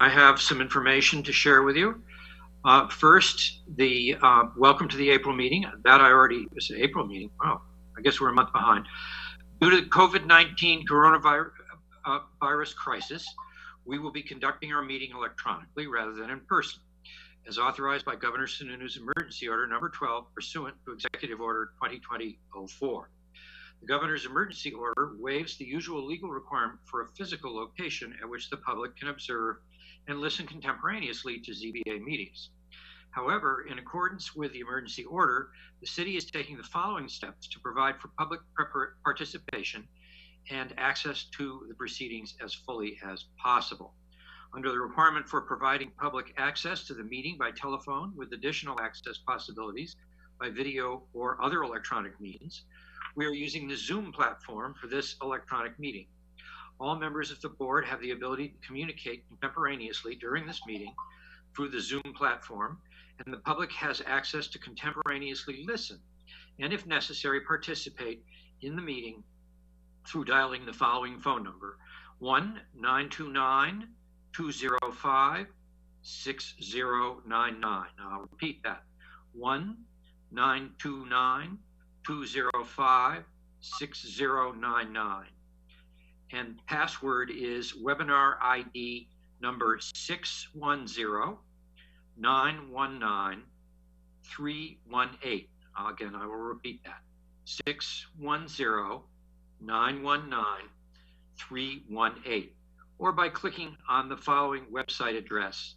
I have some information to share with you. First, the welcome to the April meeting. That I already, it's an April meeting. Wow, I guess we're a month behind. Due to the COVID-19 coronavirus virus crisis, we will be conducting our meeting electronically rather than in person, as authorized by Governor Sununu's Emergency Order Number 12, pursuant to Executive Order 2020-04. The Governor's emergency order waives the usual legal requirement for a physical location at which the public can observe and listen contemporaneously to ZBA meetings. However, in accordance with the emergency order, the city is taking the following steps to provide for public participation and access to the proceedings as fully as possible. Under the requirement for providing public access to the meeting by telephone with additional access possibilities by video or other electronic means, we are using the Zoom platform for this electronic meeting. All members of the board have the ability to communicate contemporaneously during this meeting through the Zoom platform, and the public has access to contemporaneously listen and, if necessary, participate in the meeting through dialing the following phone number: 1-929-205-6099. I'll repeat that: 1-929-205-6099. And password is webinar ID number 610-919-318. Again, I will repeat that: 610-919-318, or by clicking on the following website address: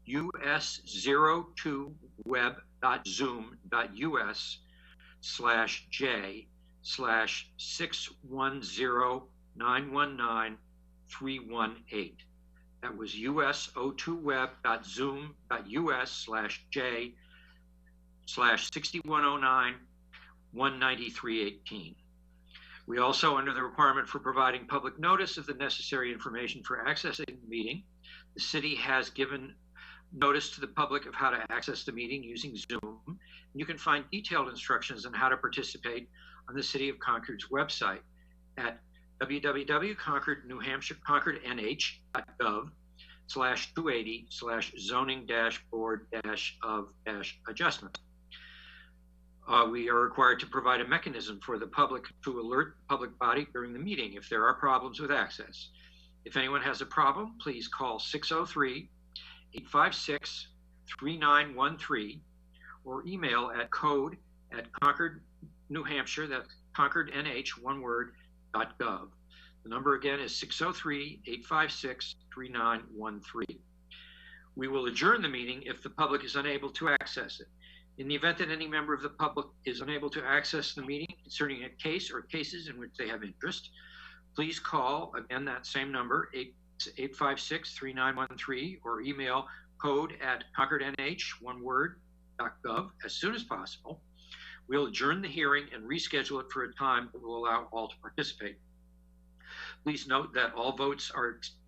us02web.zoom.us/j/610-919-318. That was us02web.zoom.us/j/6109-19318. We also, under the requirement for providing public notice of the necessary information for accessing the meeting, the city has given notice to the public of how to access the meeting using Zoom. You can find detailed instructions on how to participate on the City of Concord's website at www.concordnewhampshire.gov/280/zoning-board-of-adjustment. We are required to provide a mechanism for the public to alert the public body during the meeting if there are problems with access. If anyone has a problem, please call 603-856-3913 or email at code@Concord, New Hampshire, that's ConcordNH, one word, .gov. The number again is 603-856-3913. We will adjourn the meeting if the public is unable to access it. In the event that any member of the public is unable to access the meeting concerning a case or cases in which they have interest, please call, again, that same number, 856-3913, or email code@ConcordNH, one word, .gov as soon as possible. We'll adjourn the hearing and reschedule it for a time that will allow all to participate. Please note that all votes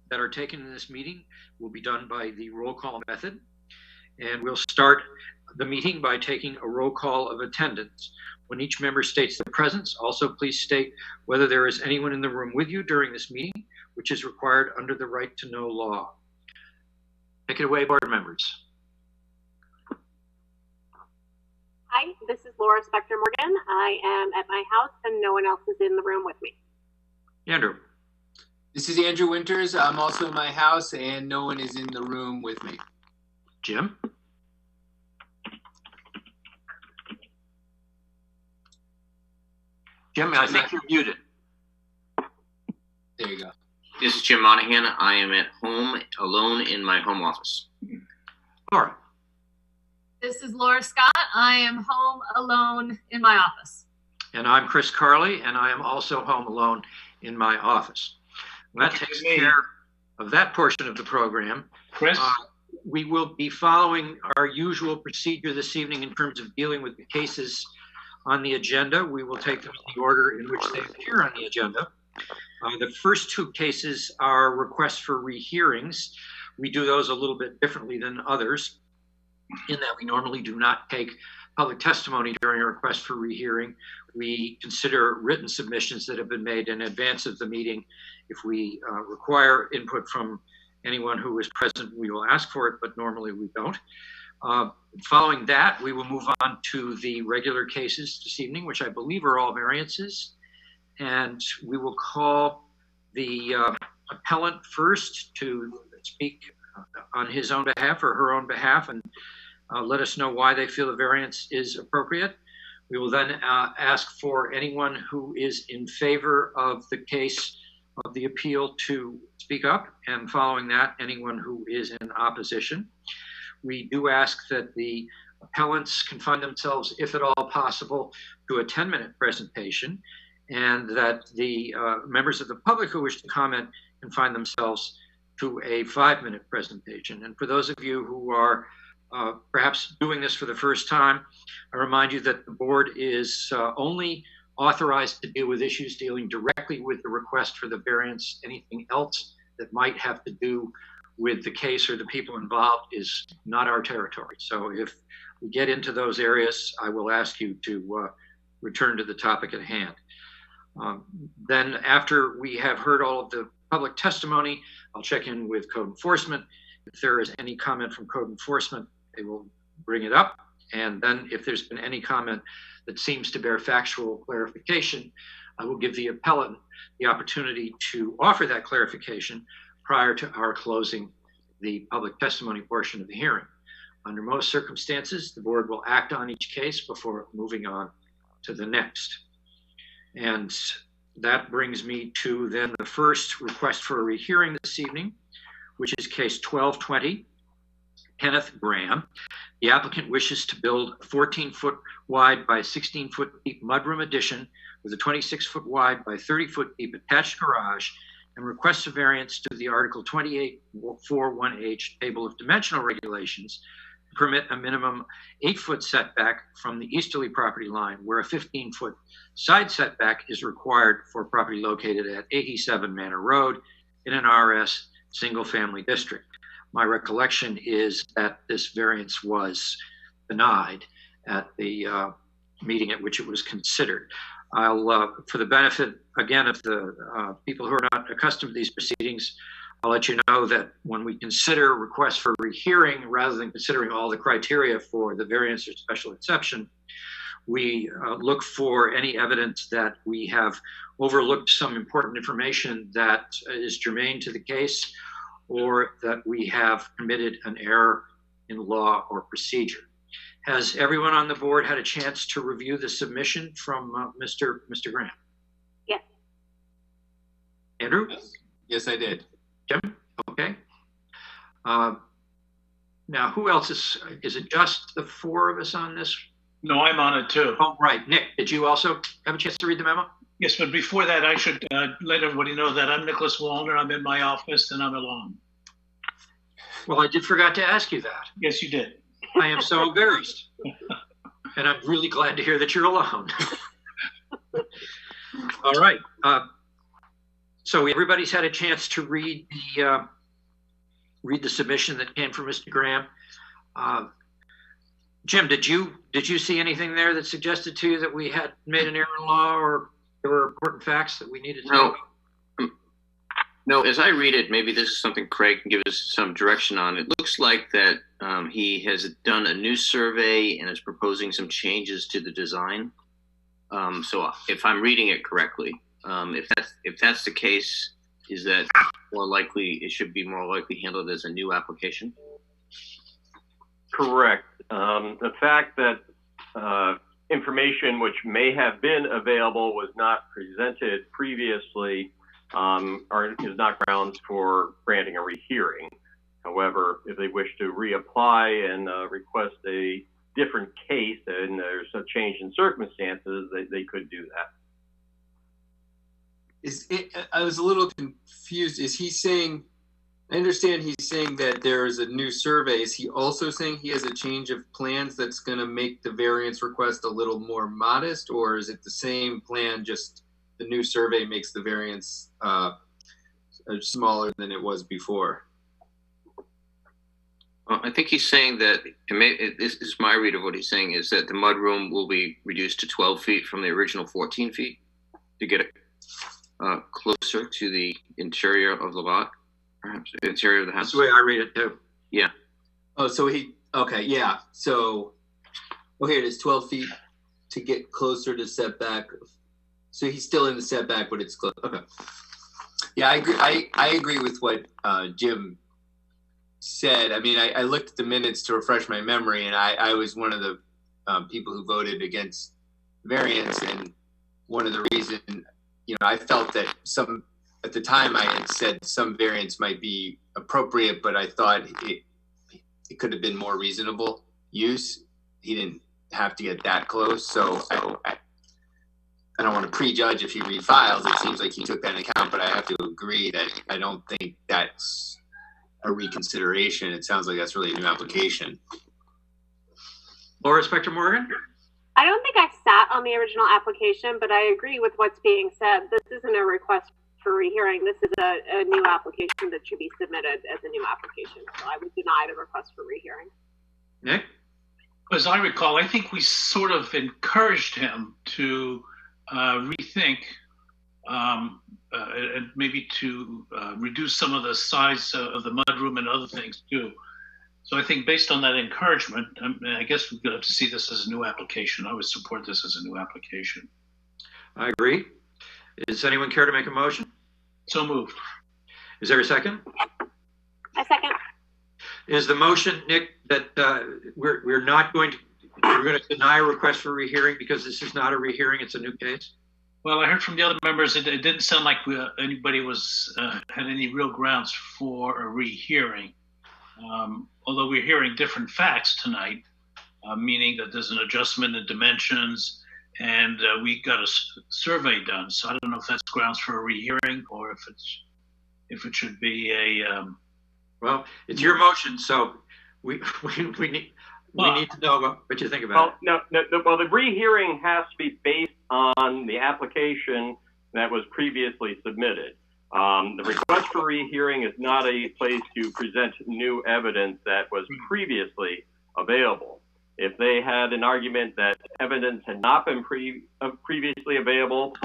that are taken in this meeting will be done by the roll call method. And we'll start the meeting by taking a roll call of attendance. When each member states their presence, also please state whether there is anyone in the room with you during this meeting, which is required under the right to know law. Take it away, board members. Hi, this is Laura Spector Morgan. I am at my house and no one else is in the room with me. Andrew. This is Andrew Winters. I'm also in my house and no one is in the room with me. Jim. Jim, I think you're muted. There you go. This is Jim Monahan. I am at home alone in my home office. Laura. This is Laura Scott. I am home alone in my office. And I'm Chris Carley, and I am also home alone in my office. That takes care of that portion of the program. Chris? We will be following our usual procedure this evening in terms of dealing with the cases on the agenda. We will take them in the order in which they appear on the agenda. The first two cases are requests for rehearings. We do those a little bit differently than others in that we normally do not take public testimony during a request for rehearing. We consider written submissions that have been made in advance of the meeting. If we require input from anyone who is present, we will ask for it, but normally we don't. Following that, we will move on to the regular cases this evening, which I believe are all variances. And we will call the appellant first to speak on his own behalf or her own behalf and let us know why they feel the variance is appropriate. We will then ask for anyone who is in favor of the case of the appeal to speak up, and following that, anyone who is in opposition. We do ask that the appellants confine themselves, if at all possible, to a 10-minute presentation, and that the members of the public who wish to comment confine themselves to a 5-minute presentation. And for those of you who are perhaps doing this for the first time, I remind you that the board is only authorized to deal with issues dealing directly with the request for the variance. Anything else that might have to do with the case or the people involved is not our territory. So if we get into those areas, I will ask you to return to the topic at hand. Then after we have heard all of the public testimony, I'll check in with code enforcement. If there is any comment from code enforcement, they will bring it up. And then if there's been any comment that seems to bear factual clarification, I will give the appellant the opportunity to offer that clarification prior to our closing the public testimony portion of the hearing. Under most circumstances, the board will act on each case before moving on to the next. And that brings me to then the first request for a rehearing this evening, which is case 1220, Kenneth Graham. The applicant wishes to build a 14-foot wide by 16-foot deep mudroom addition with a 26-foot wide by 30-foot deep attached garage, and requests a variance to the Article 28.41H Table of Dimensional Regulations to permit a minimum 8-foot setback from the easterly property line, where a 15-foot side setback is required for property located at 87 Manor Road in an RS single-family district. My recollection is that this variance was denied at the meeting at which it was considered. I'll, for the benefit, again, of the people who are not accustomed to these proceedings, I'll let you know that when we consider requests for rehearing, rather than considering all the criteria for the variance or special exception, we look for any evidence that we have overlooked some important information that is germane to the case, or that we have committed an error in law or procedure. Has everyone on the board had a chance to review the submission from Mr. Graham? Yes. Andrew? Yes, I did. Jim? Okay. Now, who else is it just the four of us on this? No, I'm on it too. Oh, right. Nick, did you also have a chance to read the memo? Yes, but before that, I should let everybody know that I'm Nicholas Wallner. I'm in my office and I'm alone. Well, I did forget to ask you that. Yes, you did. I am so embarrassed. And I'm really glad to hear that you're alone. All right. So everybody's had a chance to read the submission that came from Mr. Graham. Jim, did you see anything there that suggested to you that we had made an error in law, or there were important facts that we needed to know? No, as I read it, maybe this is something Craig can give us some direction on. It looks like that he has done a new survey and is proposing some changes to the design. So if I'm reading it correctly, if that's the case, is that more likely, it should be more likely handled as a new application? Correct. The fact that information which may have been available was not presented previously is not grounds for granting a rehearing. However, if they wish to reapply and request a different case and there's a change in circumstances, they could do that. I was a little confused. Is he saying, I understand he's saying that there is a new survey. Is he also saying he has a change of plans that's going to make the variance request a little more modest, or is it the same plan, just the new survey makes the variance smaller than it was before? I think he's saying that, this is my read of what he's saying, is that the mudroom will be reduced to 12 feet from the original 14 feet to get it closer to the interior of the lot, perhaps. Interior of the That's house. the way I read it too. Oh, so okay, yeah. So, here it is, 12 feet to get closer to setback. So he's still in the setback, but it's close. Okay. Yeah, I agree. I agree with what Jim said. I mean, I looked at the minutes to refresh my memory, and I was one of the people who voted against variance. And one of the reasons, I felt that at the time I had said some variance might be appropriate, but I thought it could have been more reasonable use. He didn't have to get that close. So I don't want to prejudge if he refiles. It seems like he took that into account, but I have to agree that I don't think that's a reconsideration. It sounds like that's really a new application. Laura Spector Morgan? I don't think I sat on the original application, but I agree with what's being said. This isn't a request for rehearing. This is a new application that should be submitted as a new application. So I would deny the request for rehearing. Nick? As I recall, I think we sort of encouraged him to rethink and maybe to reduce some of the size of the mudroom and other things too. So I think based on that encouragement, I guess we're going to have to see this as a new application. I would support this as a new application. I agree. Does anyone care to make a motion? So moved. Is there a second? A second. Is the motion, Nick, that we're going to deny a request for rehearing because this is not a rehearing, it's a new case? Well, I heard from the other members it didn't sound like anybody had any real grounds for a rehearing. Although we're hearing different facts tonight, meaning that there's an adjustment in dimensions and we got a survey done. So I don't know if that's grounds for a rehearing or if it should be a. Well, it's your motion, so we need to know what you think about it. Well, the rehearing has to be based on the application that was previously submitted. The request for rehearing is not a place to present new evidence that was previously available. If they had an argument that evidence had not been previously available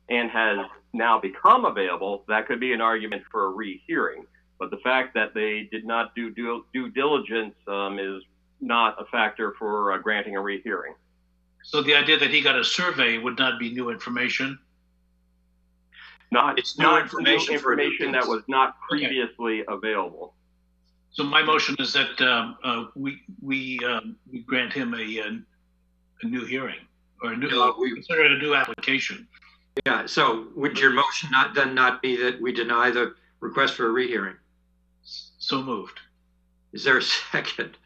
and has now become available, that could be an argument for a rehearing. But the fact that they did not do due diligence is not a factor for granting a rehearing. So the idea that he got a survey would not be new information? It's new information that was not previously available. So my motion is that we grant him a new hearing or consider it a new application. Yeah. So would your motion not be that we deny the request for a rehearing? So moved. Is there a second?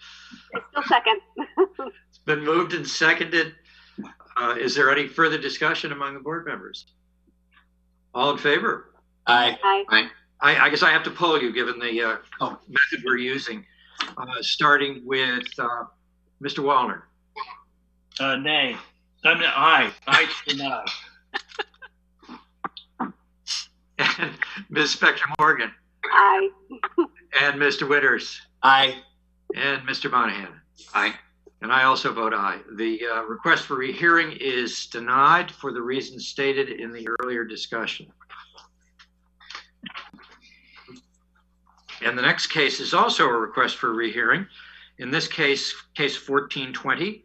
Still second. It's been moved and seconded. Is there any further discussion among the board members? All in favor? Aye. Aye. I guess I have to poll you given the method we're using, starting with Mr. Wallner. Nay. I mean, aye. I deny. And Ms. Spector Morgan. Aye. And Mr. Witters. Aye. And Mr. Monahan. Aye. And I also vote aye. The request for rehearing is denied for the reasons stated in the earlier discussion. And the next case is also a request for rehearing. In this case, case 1420,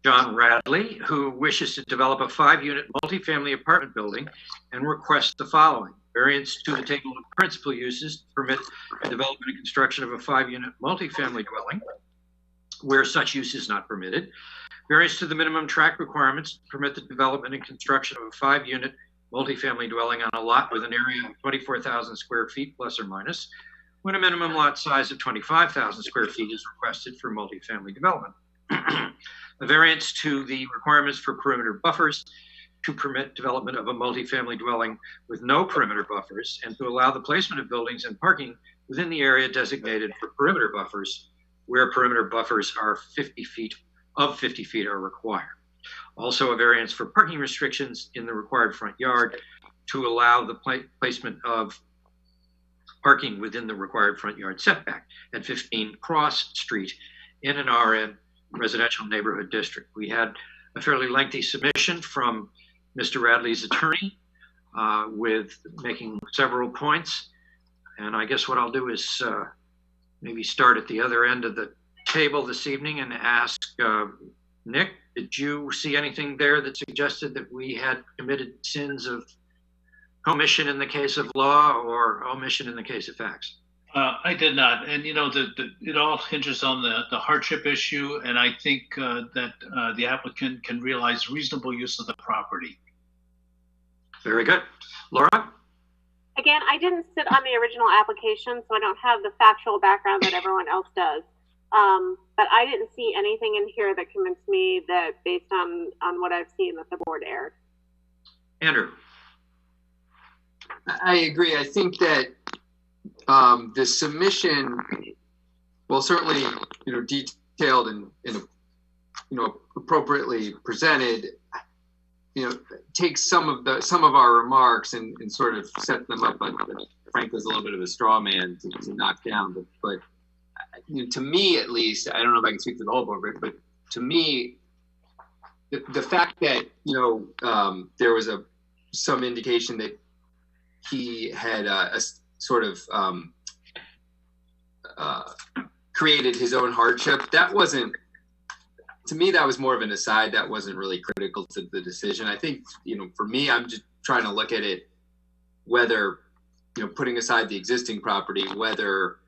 John Radley, who wishes to develop a 5-unit multifamily apartment building and requests the following: variance to the table of principal uses to permit the development and construction of a 5-unit multifamily dwelling where such use is not permitted; variance to the minimum tract requirements to permit the development and construction of a 5-unit multifamily dwelling on a lot with an area of 24,000 square feet plus or minus, when a minimum lot size of 25,000 square feet is requested for multifamily development. A variance to the requirements for perimeter buffers to permit development of a multifamily dwelling with no perimeter buffers and to allow the placement of buildings and parking within the area designated for perimeter buffers where perimeter buffers are 50 feet are required. Also a variance for parking restrictions in the required front yard to allow the placement of parking within the required front yard setback at 15 Cross Street in an RN residential neighborhood district. We had a fairly lengthy submission from Mr. Radley's attorney with making several points. And I guess what I'll do is maybe start at the other end of the table this evening and ask Nick, did you see anything there that suggested that we had committed sins of commission in the case of law or omission in the case of facts? I did not, and it all hinges on the hardship issue, and I think that the applicant can realize reasonable use of the property. Very good. Laura? Again, I didn't sit on the original application, so I don't have the factual background that everyone else does. But I didn't see anything in here that convinced me that, based on what I've seen, that the board erred. Andrew? I agree. I think that the submission, well, certainly, detailed and appropriately presented, takes some of our remarks and sort of set them up. But Frank was a little bit of a straw man to knock down. But to me, at least, I don't know if I can speak to the whole board, but to me, the fact that there was some indication that he had a sort of created his own hardship, that wasn't, to me, that was more of an aside. That wasn't really critical to the decision. I think, for me, I'm just trying to look at it, whether, putting aside the existing property, whether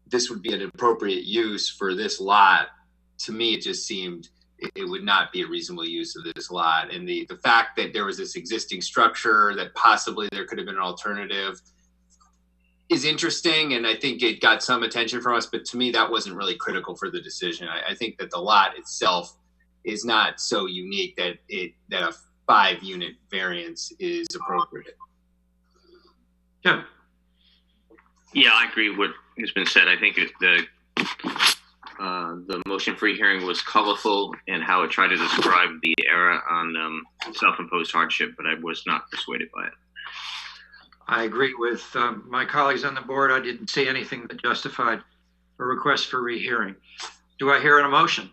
this would be an appropriate use for this lot. To me, it just seemed it would not be a reasonable use of this lot. And the fact that there was this existing structure, that possibly there could have been an alternative, is interesting, and I think it got some attention from us, but to me that wasn't really critical for the decision. I think that the lot itself is not so unique that a 5-unit variance is appropriate. Yeah. Yeah, I agree with what has been said. I think the motion for hearing was colorful in how it tried to describe the error on self-imposed hardship, but I was not persuaded by it. I agree with my colleagues on the board. I didn't see anything that justified a request for rehearing. Do I hear a motion?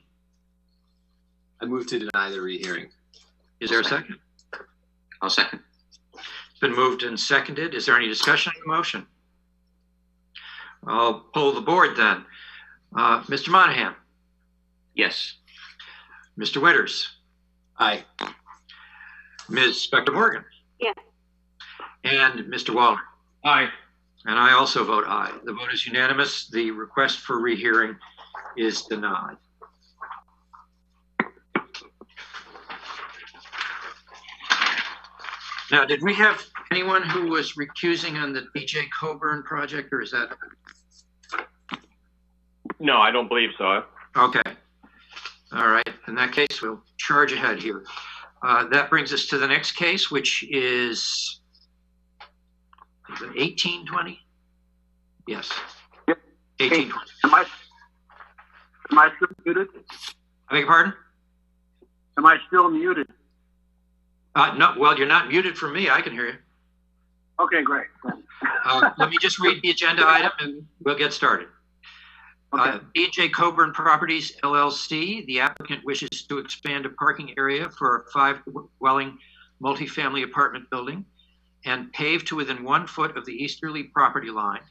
I move to deny the rehearing. Is there a second? I'll second. It's been moved and seconded. Is there any discussion on the motion? I'll poll the board then. Mr. Monahan? Yes. Mr. Witters? Aye. Ms. Spector-Morgan? Yes. And Mr. Waller? Aye. And I also vote aye. The vote is unanimous. The request for rehearing is denied. Now, did we have anyone who was recusing on the DJ Coburn project, or is that? No, I don't believe so. Okay. All right. In that case, we'll charge ahead here. That brings us to the next case, which is 1820? Yes. 1820. Am I still muted? I beg your pardon? Am I still muted? No, well, you're not muted for me. I can hear you. Okay, great. Let me just read the agenda item and we'll get started. Okay. B&J Coburn Properties, LLC. The applicant wishes to expand a parking area for a 5-dwelling multifamily apartment building and pave to within 1 foot of the easterly property line,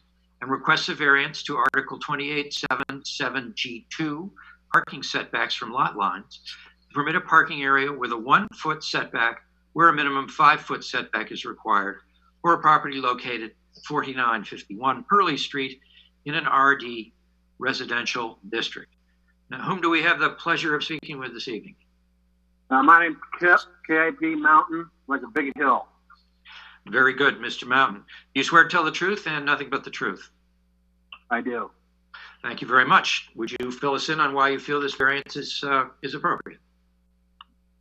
and requests a variance to Article 2877G2, parking setbacks from lot lines, to permit a parking area with a 1 foot setback where a minimum 5 foot setback is required, for a property located at 4951 Perley Street in an RD residential district. Now, whom do we have the pleasure of speaking with this evening? My name's Kip, K-I-P Mountain, like a big hill. Very good, Mr. Mountain. You swear to tell the truth and nothing but the truth? I do. Thank you very much. Would you fill us in on why you feel this variance is appropriate?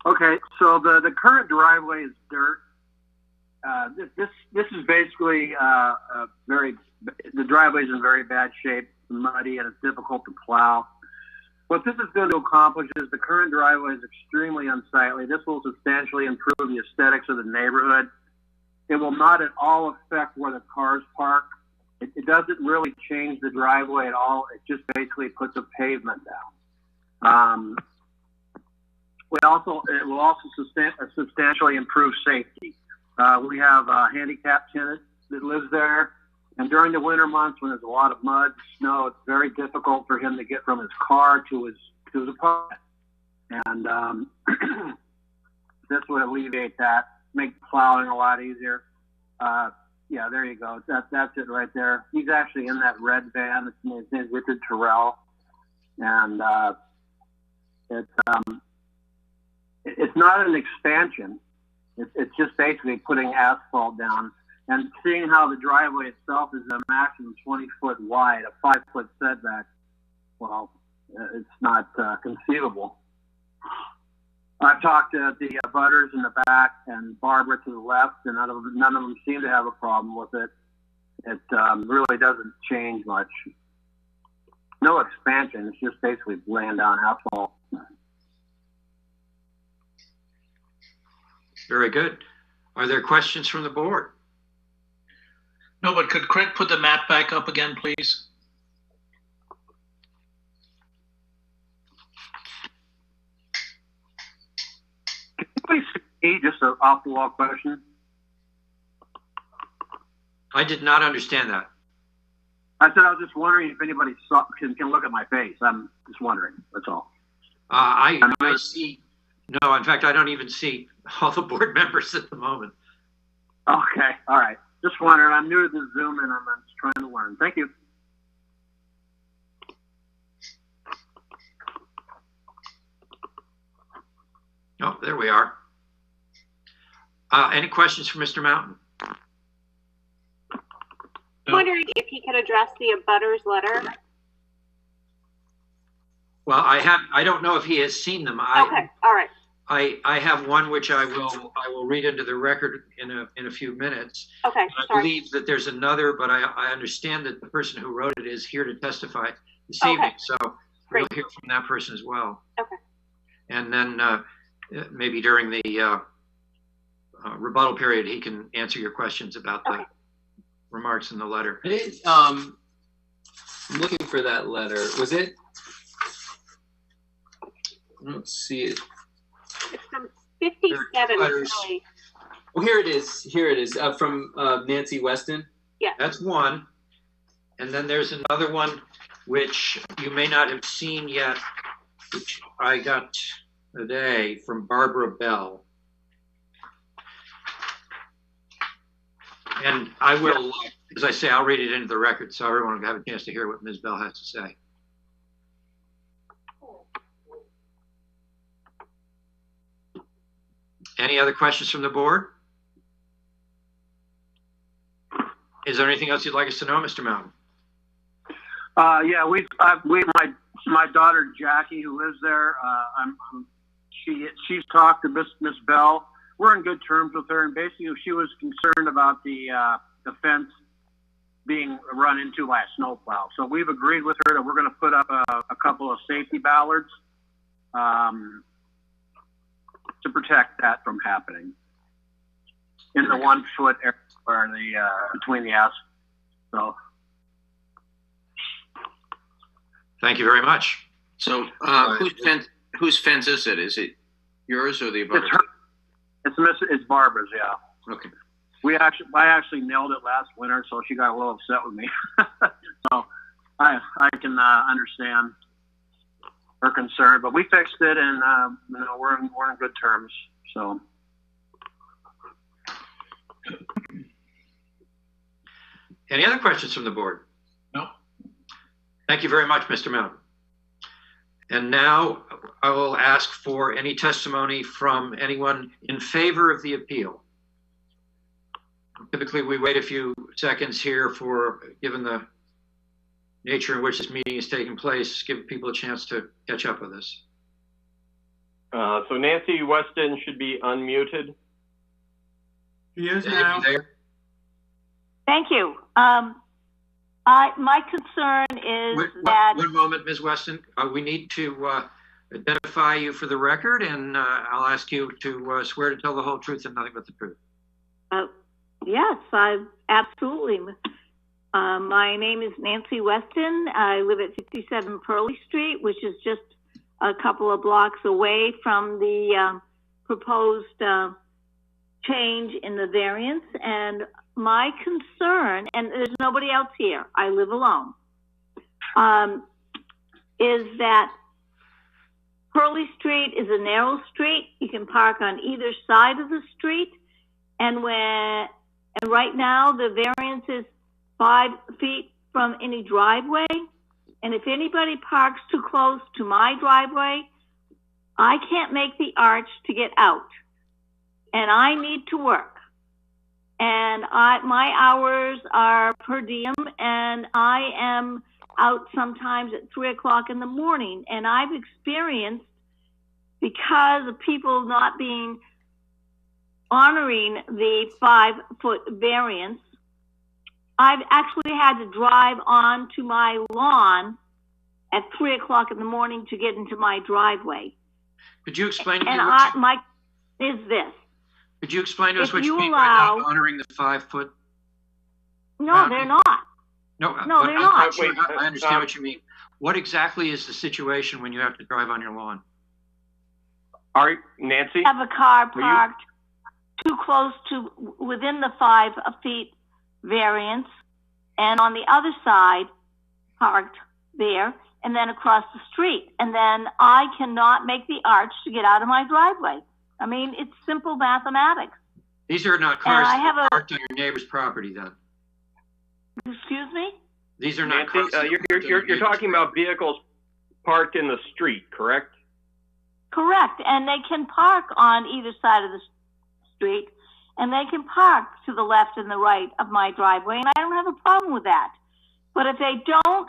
Okay, so the current driveway is dirt. This is basically the driveway's in very bad shape, muddy, and it's difficult to plow. What this is going to accomplish is the current driveway is extremely unsightly. This will substantially improve the aesthetics of the neighborhood. It will not at all affect where the cars park. It doesn't really change the driveway at all. It just basically puts a pavement down. It will also substantially improve safety. We have a handicapped tenant that lives there. And during the winter months when there's a lot of mud, snow, it's very difficult for him to get from his car to his apartment. And this would alleviate that, make plowing a lot easier. Yeah, there you go. That's it right there. He's actually in that red van. His name's Richard Terrell, and it's not an expansion. It's just basically putting asphalt down. And seeing how the driveway itself is a maximum 20 foot wide, a 5 foot setback, well, it's not conceivable. I've talked to the butters in the back and Barbara to the left, and none of them seem to have a problem with it. It really doesn't change much. No expansion. It's just basically laying down asphalt. Very good. Are there questions from the board? No, but could Craig put the map back up again, please? Can you please see just an off-the-wall question? I did not understand that. I said I was just wondering if anybody can look at my face. I'm just wondering. That's all. I see. No, in fact, I don't even see all the board members at the moment. Okay. All right. Just wondering. I'm new to the Zoom and I'm just trying to learn. Thank you. Oh, there we are. Any questions for Mr. Mountain? I'm wondering if he could address the abutters letter. Well, I don't know if he has seen them. Okay, all right. I have one which I will read into the record in a few minutes. Okay, I believe that there's another, but I understand that the person who wrote it is here to testify this evening, so we'll hear from that person as well. Okay. And then maybe during the rebuttal period, he can answer your questions about the remarks in the letter. I'm looking for that letter. Was it? I don't see it. It's from 57. Really. Oh, here it is. Here it is. From Nancy Weston. Yeah. That's one. And then there's another one which you may not have seen yet, which I got today from Barbara Bell. And I will, as I say, I'll read it into the record so everyone will have a chance to hear what Ms. Bell has to say. Any other questions from the board? Is there anything else you'd like us to know, Mr. Mountain? Yeah, my daughter Jackie, who lives there, she's talked to Miss Bell. We're in good terms with her, and basically she was concerned about the fence being run into by a snowplow. So we've agreed with her that we're going to put up a couple of safety ballards to protect that from happening in the 1 foot area where between the asphalt. So. Thank you very much. So, whose fence is it? Is it yours or the abutters? It's her. It's Barbara's. Yeah. Okay. I actually nailed it last winter, so she got a little upset with me. So I can understand her concern, but we fixed it, and we're in good terms. So. Any other questions from the board? No. Thank you very much, Mr. Mountain. And now I will ask for any testimony from anyone in favor of the appeal. Typically, we wait a few seconds here given the nature in which this meeting is taking place, give people a chance to catch up with us. So Nancy Weston should be unmuted. He is now. Thank you. My concern is that... One moment, Ms. Weston. We need to identify you for the record, and I'll ask you to swear to tell the whole truth and nothing but the truth. Yes, absolutely. My name is Nancy Weston. I live at 57 Perley Street, which is just a couple of blocks away from the proposed change in the variance, and my concern, and there's nobody else here, I live alone, is that Perley Street is a narrow street. You can park on either side of the street, and right now the variance is 5 feet from any driveway, and if anybody parks too close to my driveway, I can't make the arch to get out, and I need to work, and my hours are per diem, and I am out sometimes at 3 o'clock in the morning, and I've experienced, because of people not honoring the 5-foot variance, I've actually had to drive onto my lawn at 3 o'clock in the morning to get into my driveway. Could you explain to me Could you explain to us what you mean by not honoring the 5-foot? No, they're not. No, they're not. I understand what you mean. What exactly is the situation when you have to drive on your lawn? Nancy? I have a car parked too close to within the 5 feet variance, and on the other side parked there, and then across the street, and then I cannot make the arch to get out of my driveway. I mean, it's simple mathematics. These are not cars parked on your neighbor's property, then. Excuse me? These are not Nancy, cars. you're talking about vehicles parked in the street, correct? Correct, and they can park on either side of the street, and they can park to the left and the right of my driveway, and I don't have a problem with that. But if they don't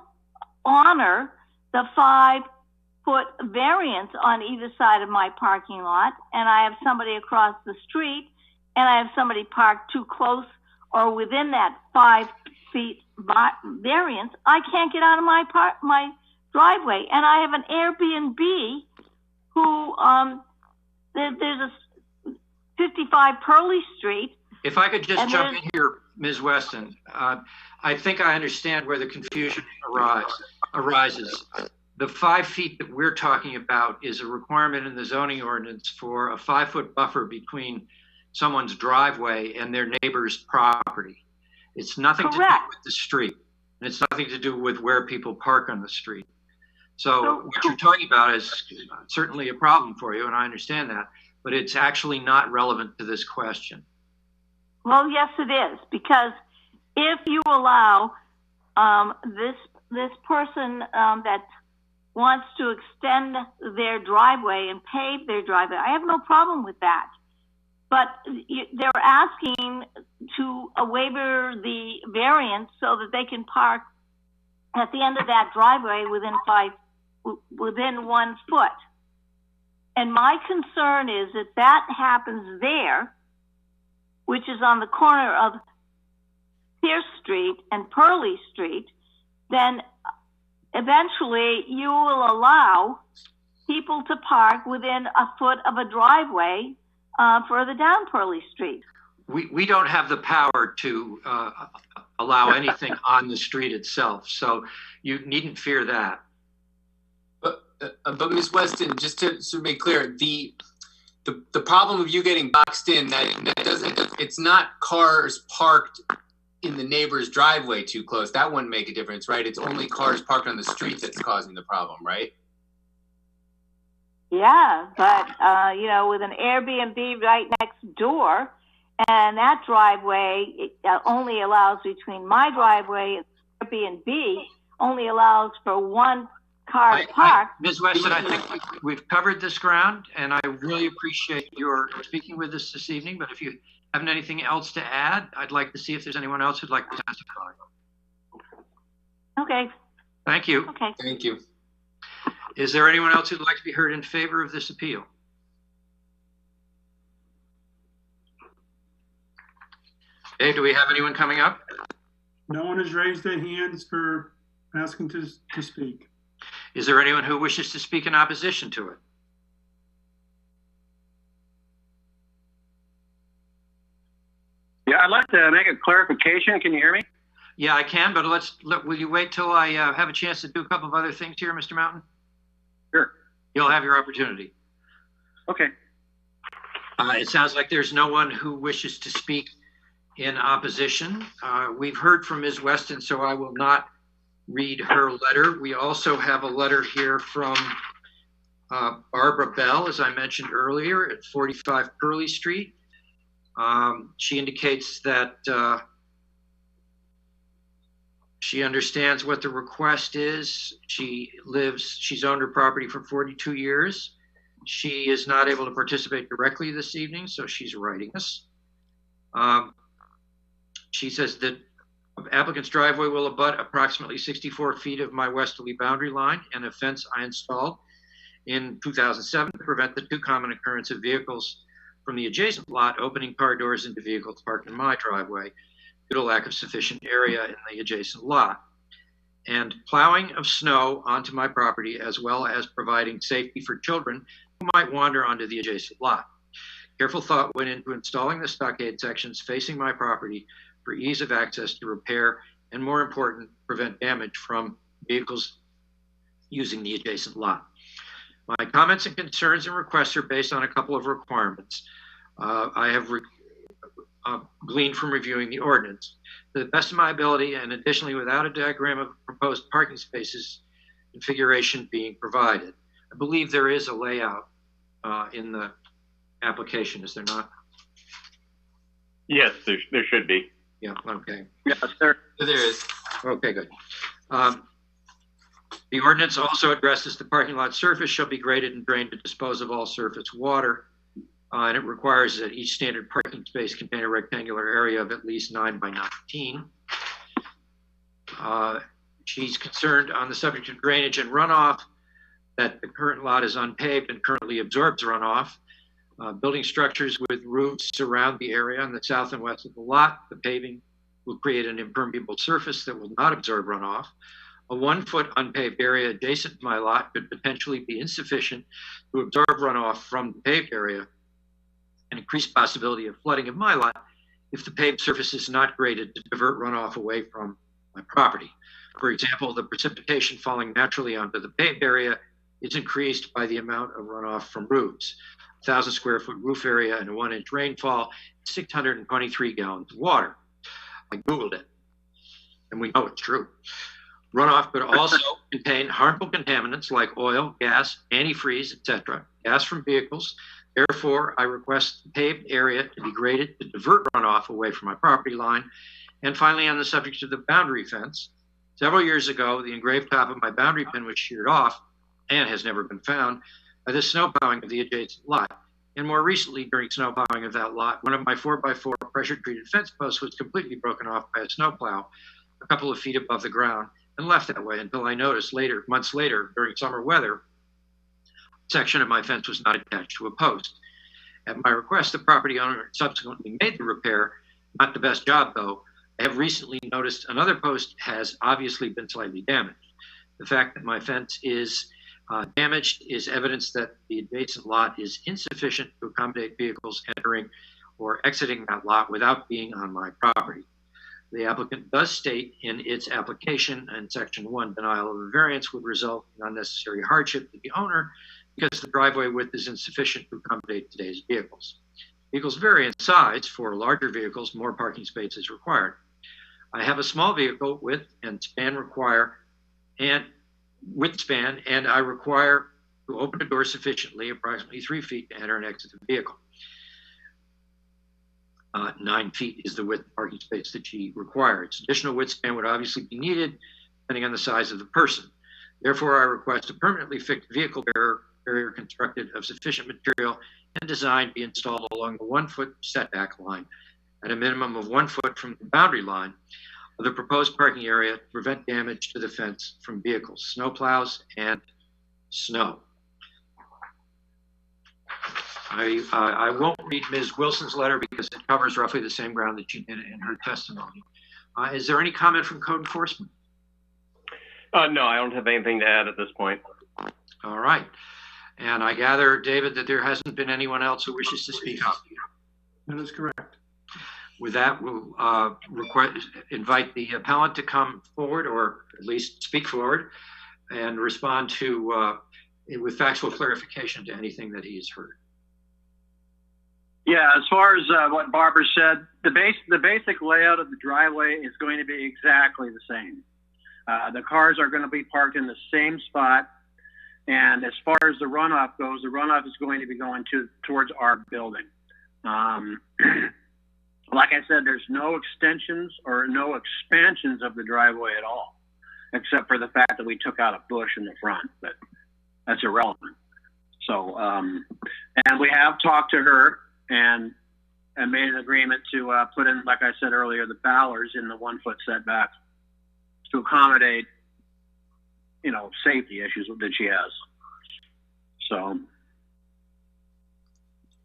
honor the 5-foot variance on either side of my parking lot, and I have somebody across the street, and I have somebody parked too close or within that 5 feet variance, I can't get out of my driveway. And I have an Airbnb who, there's a 55 Perley Street. If I could just jump in here, Ms. Weston, I think I understand where the confusion arises. The 5 feet that we're talking about is a requirement in the zoning ordinance for a 5-foot buffer between someone's driveway and their neighbor's property. It's nothing to do with the street, and it's nothing to do with where people park on the street. So what you're talking about is certainly a problem for you, and I understand that, but it's actually not relevant to this question. Well, yes, it is, because if you allow this person that wants to extend their driveway and pave their driveway, I have no problem with that. But they're asking to waiver the variance so that they can park at the end of that driveway within 1 foot. And my concern is that that happens there, which is on the corner of Pierce Street and Perley Street, then eventually you will allow people to park within a foot of a driveway further down Perley Street. We don't have the power to allow anything on the street itself, so you needn't fear that. But Ms. Weston, just to make clear, the problem of you getting boxed in, that doesn't, it's not cars parked in the neighbor's driveway too close. That wouldn't make a difference, right? It's only cars parked on the street that's causing the problem, right? Yeah, but with an Airbnb right next door, and that driveway only allows between my driveway and Airbnb only allows for 1 car to park. Ms. Weston, I think we've covered this ground, and I really appreciate your speaking with us this evening. But if you haven't anything else to add, I'd like to see if there's anyone else who'd like to testify. Okay. Thank you. Okay. Thank you. Is there anyone else who'd like to be heard in favor of this appeal? Dave, do we have anyone coming up? No one has raised their hands for asking to speak. Is there anyone who wishes to speak in opposition to it? Yeah, I'd like to make a clarification. Can you hear me? Yeah, I can, but will you wait till I have a chance to do a couple of other things here, Mr. Mountain? Sure. You'll have your opportunity. Okay. It sounds like there's no one who wishes to speak in opposition. We've heard from Ms. Weston, so I will not read her letter. We also have a letter here from Barbara Bell, as I mentioned earlier, at 45 Perley Street. She indicates that she understands what the request is. She's owned her property for 42 years. She is not able to participate directly this evening, so she's writing us. She says that applicant's driveway will abut approximately 64 feet of my westerly boundary line and a fence I installed in 2007 to prevent the too common occurrence of vehicles from the adjacent lot opening car doors into vehicles parked in my driveway due to lack of sufficient area in the adjacent lot, and plowing of snow onto my property, as well as providing safety for children who might wander onto the adjacent lot. Careful thought went into installing the stockade sections facing my property for ease of access to repair and, more important, prevent damage from vehicles using the adjacent lot. My comments and concerns and requests are based on a couple of requirements I have gleaned from reviewing the ordinance. To the best of my ability, and additionally without a diagram of proposed parking spaces configuration being provided. I believe there is a layout in the application, is there not? Yes, there should be. Yeah, okay. Yes, sir. There is. Okay, good. The ordinance also addresses the parking lot surface shall be graded and drained to dispose of all surface water. And it requires that each standard parking space contain a rectangular area of at least 9 by 19. She's concerned on the subject of drainage and runoff, that the current lot is unpaved and currently absorbs runoff. Building structures with roofs surround the area on the south and west of the lot. The paving will create an impermeable surface that will not absorb runoff. A 1-foot unpaved area adjacent to my lot could potentially be insufficient to absorb runoff from the paved area, an increased possibility of flooding of my lot if the paved surface is not graded to divert runoff away from my property. For example, the precipitation falling naturally onto the paved area is increased by the amount of runoff from roofs. 1,000 square foot roof area and a 1-inch rainfall, 623 gallons of water. I Googled it, and we know it's true. Runoff could also contain harmful contaminants like oil, gas, antifreeze, etc., gas from vehicles. Therefore, I request the paved area to be graded to divert runoff away from my property line. And finally, on the subject of the boundary fence, several years ago, the engraved top of my boundary pin was sheared off and has never been found by the snow plowing of the adjacent lot. And more recently, during snow plowing of that lot, one of my 4x4 pressure-treated fence posts was completely broken off by a snow plow a couple of feet above the ground and left that way until I noticed later, months later, during summer weather, a section of my fence was not attached to a post. At my request, the property owner subsequently made the repair. Not the best job, though. I have recently noticed another post has obviously been slightly damaged. The fact that my fence is damaged is evidence that the adjacent lot is insufficient to accommodate vehicles entering or exiting that lot without being on my property. The applicant does state in its application in section 1, denial of a variance would result in unnecessary hardship to the owner because the driveway width is insufficient to accommodate today's vehicles. Vehicles vary in size. For larger vehicles, more parking space is required. I have a small vehicle width and span and I require to open the door sufficiently, approximately 3 feet, to enter and exit the vehicle. 9 feet is the width of parking space that she requires. Additional width span would obviously be needed depending on the size of the person. Therefore, I request a permanently fixed vehicle barrier constructed of sufficient material and design be installed along the 1-foot setback line at a minimum of 1 foot from the boundary line of the proposed parking area to prevent damage to the fence from vehicles, snow plows, and snow. I won't read Ms. Wilson's letter because it covers roughly the same ground that she did in her testimony. Is there any comment from code enforcement? No, I don't have anything to add at this point. All right. And I gather, David, that there hasn't been anyone else who wishes to speak up. That is correct. With that, we'll invite the appellant to come forward, or at least speak forward, and respond to, with factual clarification to anything that he has heard. Yeah, as far as what Barbara said, the basic layout of the driveway is going to be exactly the same. The cars are going to be parked in the same spot, and as far as the runoff goes, the runoff is going to be going towards our building. Like I said, there's no extensions or no expansions of the driveway at all, except for the fact that we took out a bush in the front, but that's irrelevant. So, and we have talked to her and made an agreement to put in, like I said earlier, the ballards in the 1 foot setback to accommodate, safety issues that she has. So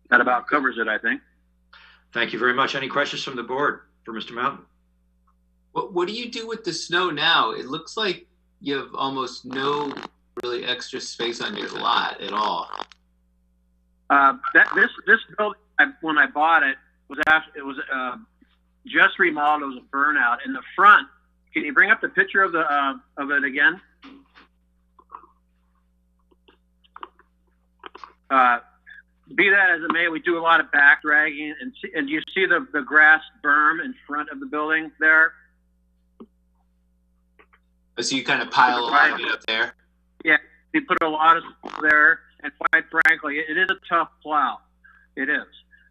that about covers it, I think. Thank you very much. Any questions from the board for Mr. Mountain? What do you do with the snow now? It looks like you have almost no really extra space on your lot at all. This building, when I bought it, was just remodeled. It was a burnout in the front. Can you bring up the picture of it again? Be that as it may, we do a lot of back dragging, and you see the grass berm in front of the building there. So you kind of pile a lot of it up there. Yeah, we put a lot of stuff there, and quite frankly, it is a tough plow. It is.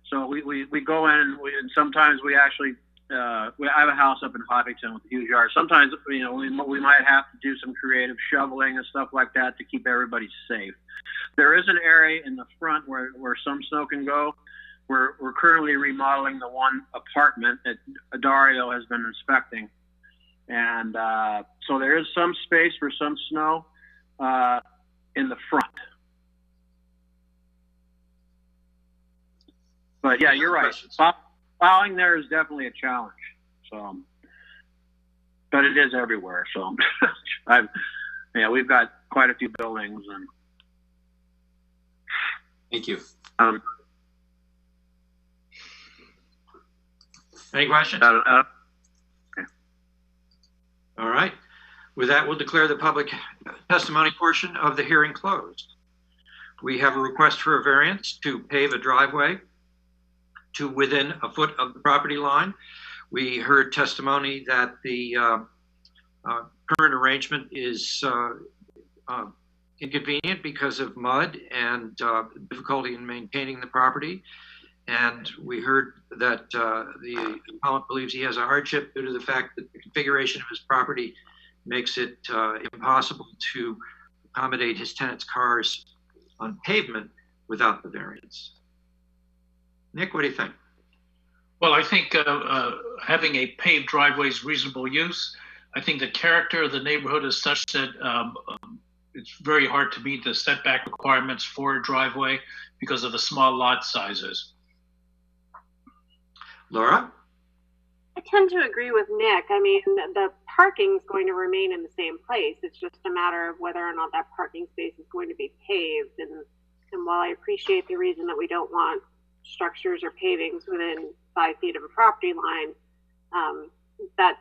So we go in, and sometimes we actually I have a house up in Hobbiton with a huge yard. Sometimes we might have to do some creative shoveling and stuff like that to keep everybody safe. There is an area in the front where some snow can go. We're currently remodeling the one apartment that Dario has been inspecting, and so there is some space for some snow in the front. But yeah, you're right. Plowing there is definitely a challenge. So, but it is everywhere. So, we've got quite a few buildings. And thank you. Any questions? Okay. All right. With that, we'll declare the public testimony portion of the hearing closed. We have a request for a variance to pave a driveway to within a foot of the property line. We heard testimony that the current arrangement is inconvenient because of mud and difficulty in maintaining the property. And we heard that the appellant believes he has a hardship due to the fact that the configuration of his property makes it impossible to accommodate his tenants' cars on pavement without the variance. Nick, what do you think? Well, I think having a paved driveway is reasonable use. I think the character of the neighborhood is such that it's very hard to meet the setback requirements for a driveway because of the small lot sizes. Laura? I tend to agree with Nick. I mean, the parking is going to remain in the same place. It's just a matter of whether or not that parking space is going to be paved. And while I appreciate the reason that we don't want structures or pavings within 5 feet of a property line, that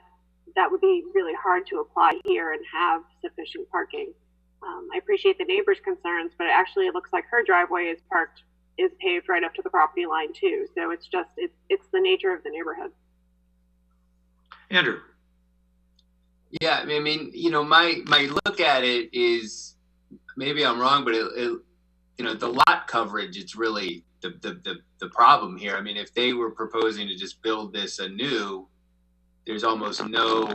would be really hard to apply here and have sufficient parking. I appreciate the neighbor's concerns, but actually it looks like her driveway is paved right up to the property line too. So it's the nature of the neighborhood. Andrew? Yeah, I mean, my look at it is, maybe I'm wrong, but the lot coverage, it's really the problem here. I mean, if they were proposing to just build this anew, there's almost no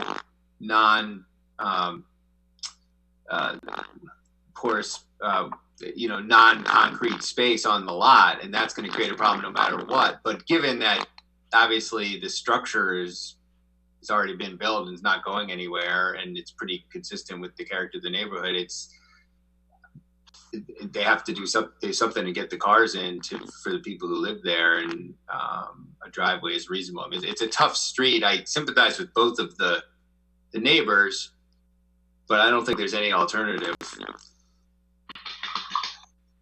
porous, non-concrete space on the lot, and that's going to create a problem no matter what. But given that obviously the structure has already been built and is not going anywhere, and it's pretty consistent with the character of the neighborhood, they have to do something to get the cars in for the people who live there, and a driveway is reasonable. I mean, it's a tough street. I sympathize with both of the neighbors, but I don't think there's any alternative.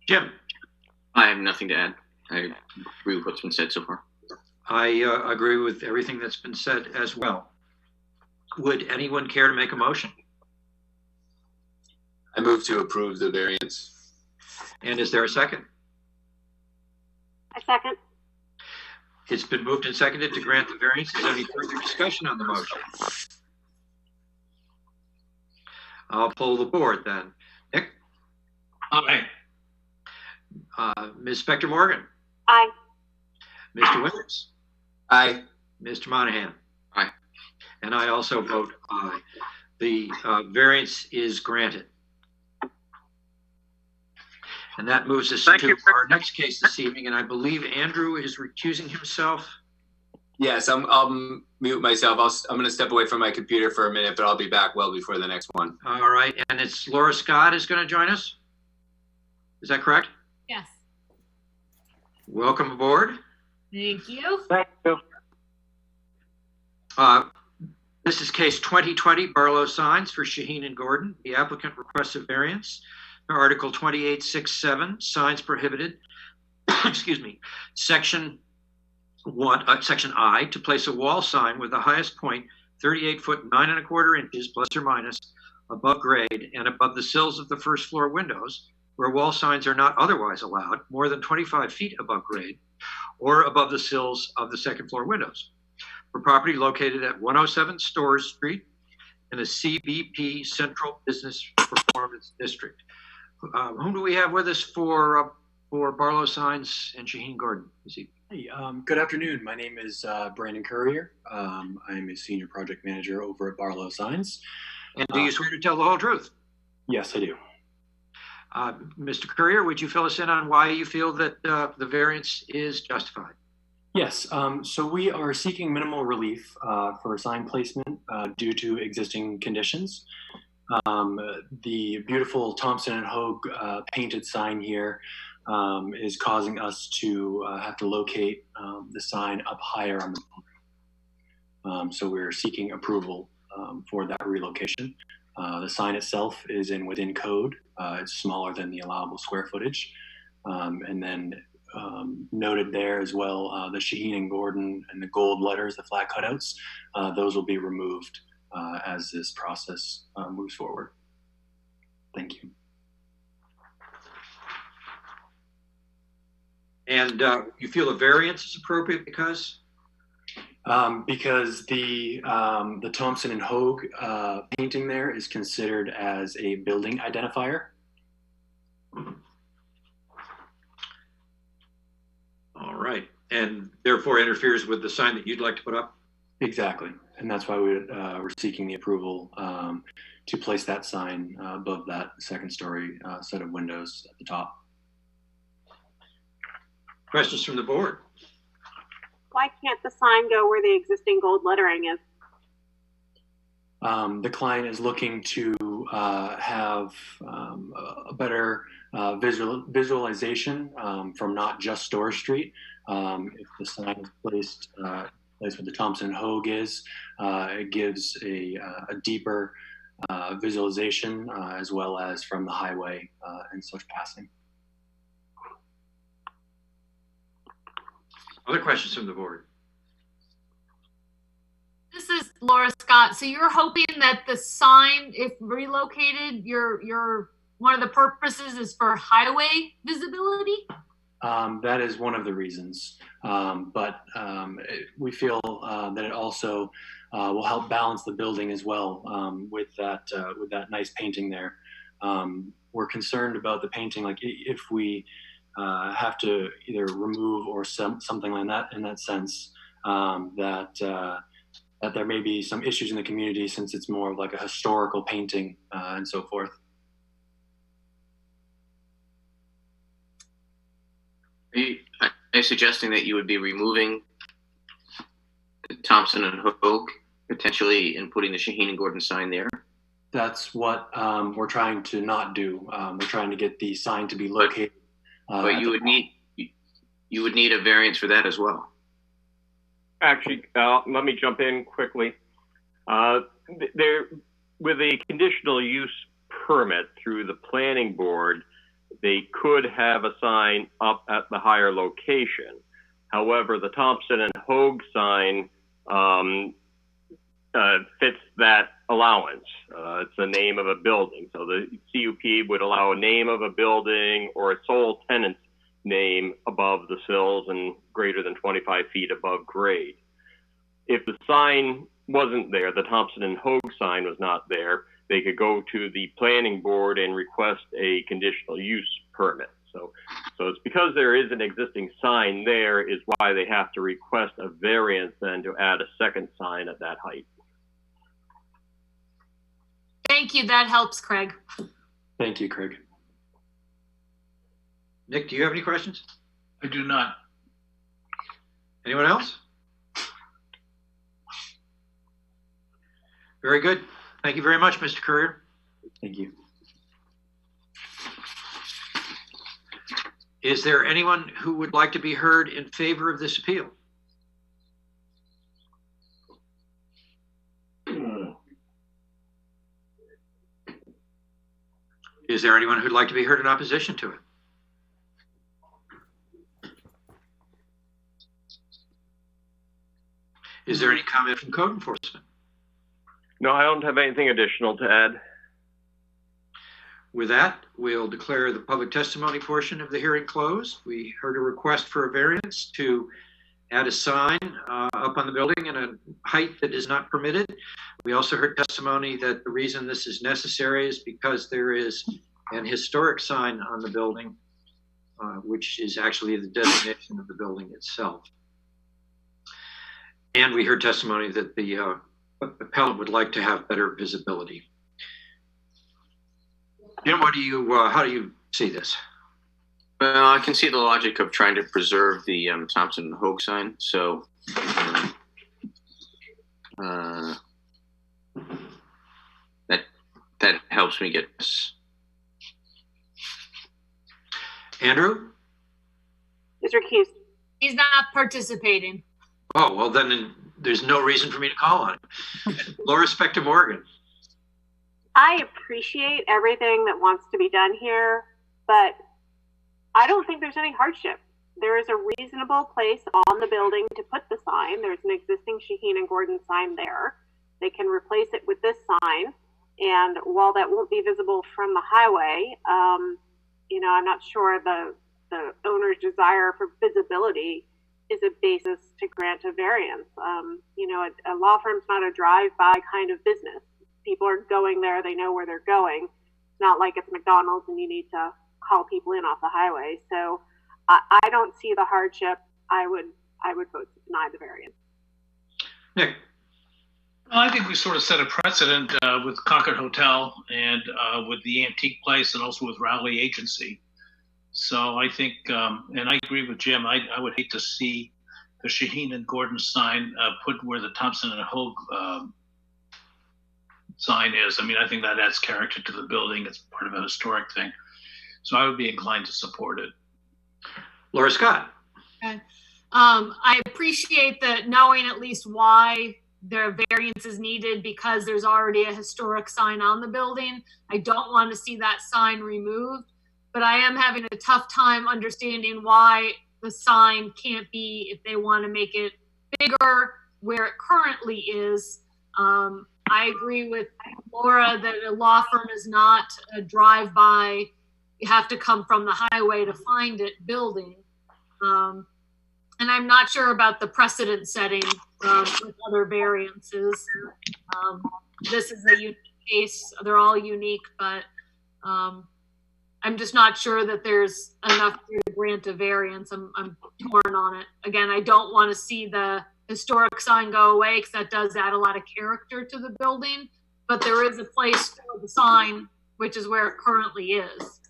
Jim? I have nothing to add. I agree with what's been said so far. I agree with everything that's been said as well. Would anyone care to make a motion? I move to approve the variance. And is there a second? A second. It's been moved and seconded to grant the variance. Is there any further discussion on the motion? I'll poll the board then. Nick? Aye. Ms. Spector Morgan? Aye. Mr. Winters? Aye. Mr. Monahan? Aye. And I also vote aye. The variance is granted. And that moves us Thank to you. our next case this evening, and I believe Andrew is recusing himself. Yes, I'll mute myself. I'm going to step away from my computer for a minute, but I'll be back well before the next one. All right, and it's Laura Scott is going to join us. Is that correct? Yes. Welcome aboard. Thank you. Thank you. This is case 2020 Barlow Signs for Shaheen and Gordon. The applicant requests a variance to Article 2867, signs prohibited, excuse me, Section I, to place a wall sign with the highest point 38 foot 9 1/4 inches plus or minus above grade and above the sills of the first floor windows, where wall signs are not otherwise allowed, more than 25 feet above grade or above the sills of the second floor windows, for property located at 107 Storrs Street in the CBP Central Business Performance District. Whom do we have with us for Barlow Signs and Shaheen Gordon? Hey, good afternoon. My name is Brandon Courier. I'm a senior project manager over at Barlow Signs. And do you swear to tell the whole truth? Yes, I do. Mr. Courier, would you fill us in on why you feel that the variance is justified? Yes, so we are seeking minimal relief for sign placement due to existing conditions. The beautiful Thompson and Hogue painted sign here is causing us to have to locate the sign up higher on the building. So we're seeking approval for that relocation. The sign itself is within code. It's smaller than the allowable square footage. And then noted there as well, the Shaheen and Gordon and the gold letters, the flat cutouts, those will be removed as this process moves forward. Thank you. And you feel a variance is appropriate because? Because the Thompson and Hogue painting there is considered as a building identifier. All right, and therefore interferes with the sign that you'd like to put up? Exactly, and that's why we're seeking the approval to place that sign above that second story set of windows at the top. Questions from the board? Why can't the sign go where the existing gold lettering is? The client is looking to have a better visualization from not just Storrs Street. If the sign is placed where the Thompson and Hogue is, it gives a deeper visualization as well as from the highway and such passing. Other questions from the board? This is Laura Scott. So you're hoping that the sign, if relocated, your one of the purposes is for highway visibility? That is one of the reasons, but we feel that it also will help balance the building as well with that nice painting there. We're concerned about the painting, like if we have to either remove or something like that in that sense, that there may be some issues in the community since it's more of like a historical painting and so forth. Are you suggesting that you would be removing the Thompson and Hogue potentially and putting the Shaheen and Gordon sign there? That's what we're trying to not do. We're trying to get the sign to be located. But you would need a variance for that as well. Actually, let me jump in quickly. There, with a conditional use permit through the planning board, they could have a sign up at the higher location. However, the Thompson and Hogue sign fits that allowance. It's the name of a building. So the CUP would allow a name of a building or a sole tenant name above the sills and greater than 25 feet above grade. If the sign wasn't there, the Thompson and Hogue sign was not there, they could go to the planning board and request a conditional use permit. So it's because there is an existing sign there is why they have to request a variance then to add a second sign at that height. Thank you. That helps, Craig. Thank you, Craig. Nick, do you have any questions? I do not. Anyone else? Very good. Thank you very much, Mr. Courier. Thank you. Is there anyone who would like to be heard in favor of this appeal? Is there anyone who'd like to be heard in opposition to it? Is there any comment from code enforcement? No, I don't have anything additional to add. With that, we'll declare the public testimony portion of the hearing closed. We heard a request for a variance to add a sign up on the building in a height that is not permitted. We also heard testimony that the reason this is necessary is because there is an historic sign on the building, which is actually the designation of the building itself. And we heard testimony that the appellant would like to have better visibility. Jim, what do you, how do you see this? Well, I can see the logic of trying to preserve the Thompson and Hogue sign. So that helps me get this. Andrew? Mr. Hughes. He's not participating. Oh, well, then there's no reason for me to call on him. Laura Spector Morgan. I appreciate everything that wants to be done here, but I don't think there's any hardship. There is a reasonable place on the building to put the sign. There's an existing Shaheen and Gordon sign there. They can replace it with this sign. And while that won't be visible from the highway, you know, I'm not sure the owner's desire for visibility is a basis to grant a variance. You know, a law firm's not a drive-by kind of business. People are going there, they know where they're going. It's not like it's McDonald's and you need to call people in off the highway. So I don't see the hardship. I would vote to deny the variance. Nick. Well, I think we sort of set a precedent with Concord Hotel and with the Antique Place and also with Rowley Agency. So I think, and I agree with Jim, I would hate to see the Shaheen and Gordon sign put where the Thompson and Hogue sign is. I mean, I think that adds character to the building. It's part of a historic thing. So I would be inclined to support it. Laura Scott. Okay. I appreciate that knowing at least why their variance is needed because there's already a historic sign on the building. I don't want to see that sign removed, but I am having a tough time understanding why the sign can't be, if they want to make it bigger where it currently is. I agree with Laura that a law firm is not a drive-by, you have to come from the highway to find it building. And I'm not sure about the precedent setting with other variances. This is a unique case. They're all unique, but I'm just not sure that there's enough to grant a variance. I'm torn on it. Again, I don't want to see the historic sign go away because that does add a lot of character to the building, but there is a place for the sign, which is where it currently is.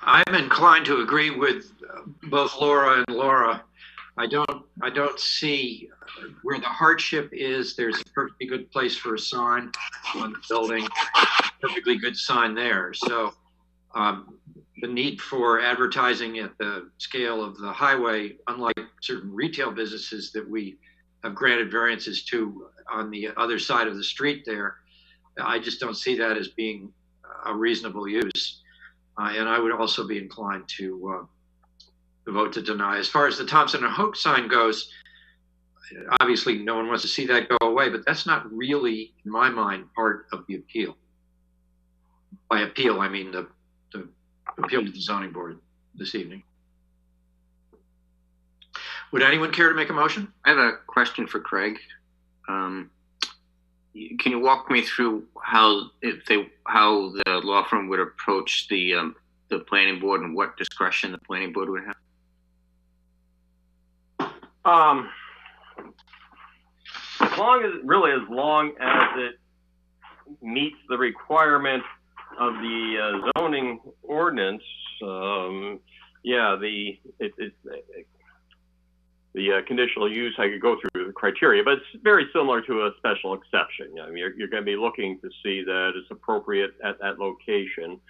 I'm inclined to agree with both Laura and Laura. I don't see where the hardship is. There's a perfectly good place for a sign on the building, perfectly good sign there. So the need for advertising at the scale of the highway, unlike certain retail businesses that we have granted variances to on the other side of the street there, I just don't see that as being a reasonable use. And I would also be inclined to vote to deny. As far as the Thompson and Hogue sign goes, obviously no one wants to see that go away, but that's not really, in my mind, part of the appeal. By appeal, I mean the appeal to the zoning board. this evening. Would anyone care to make a motion? I have a question for Craig. Can you walk me through how the law firm would approach the planning board and what discretion the planning board would have? As long as it meets the requirements of the zoning ordinance, the conditional use, I could go through the criteria, but it's very similar to a special exception. I mean, you're going to be looking to see that it's appropriate at that location.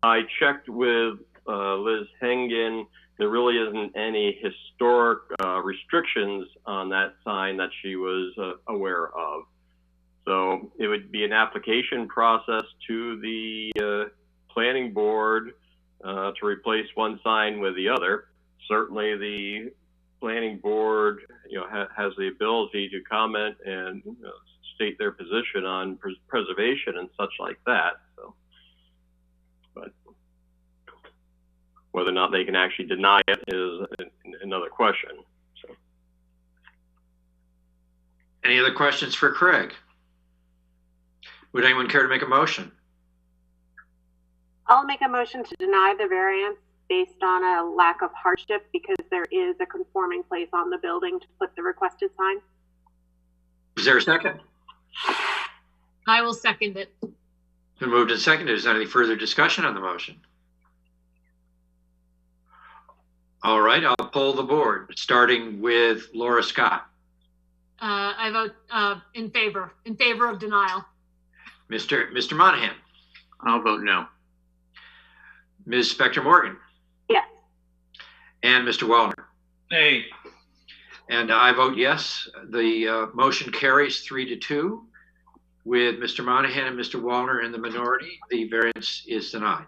I checked with Liz Hengen. There really isn't any historic restrictions on that sign that she was aware of. So it would be an application process to the planning board to replace one sign with the other. Certainly the planning board, has the ability to comment and state their position on preservation and such like that. So, but whether or not they can actually deny it is another question. So. Any other questions for Craig? Would anyone care to make a motion? I'll make a motion to deny the variance based on a lack of hardship because there is a conforming place on the building to put the requested sign. Is there a second? I will second it. Been moved and seconded. Is there any further discussion on the motion? All right, I'll poll the board, starting with Laura Scott. I vote in favor of denial. Mr. Monahan. I'll vote no. Ms. Spector-Morgan. Yes. And Mr. Wallner. Nay. And I vote yes. The motion carries 3-2 with Mr. Monahan and Mr. Wallner in the minority. The variance is denied.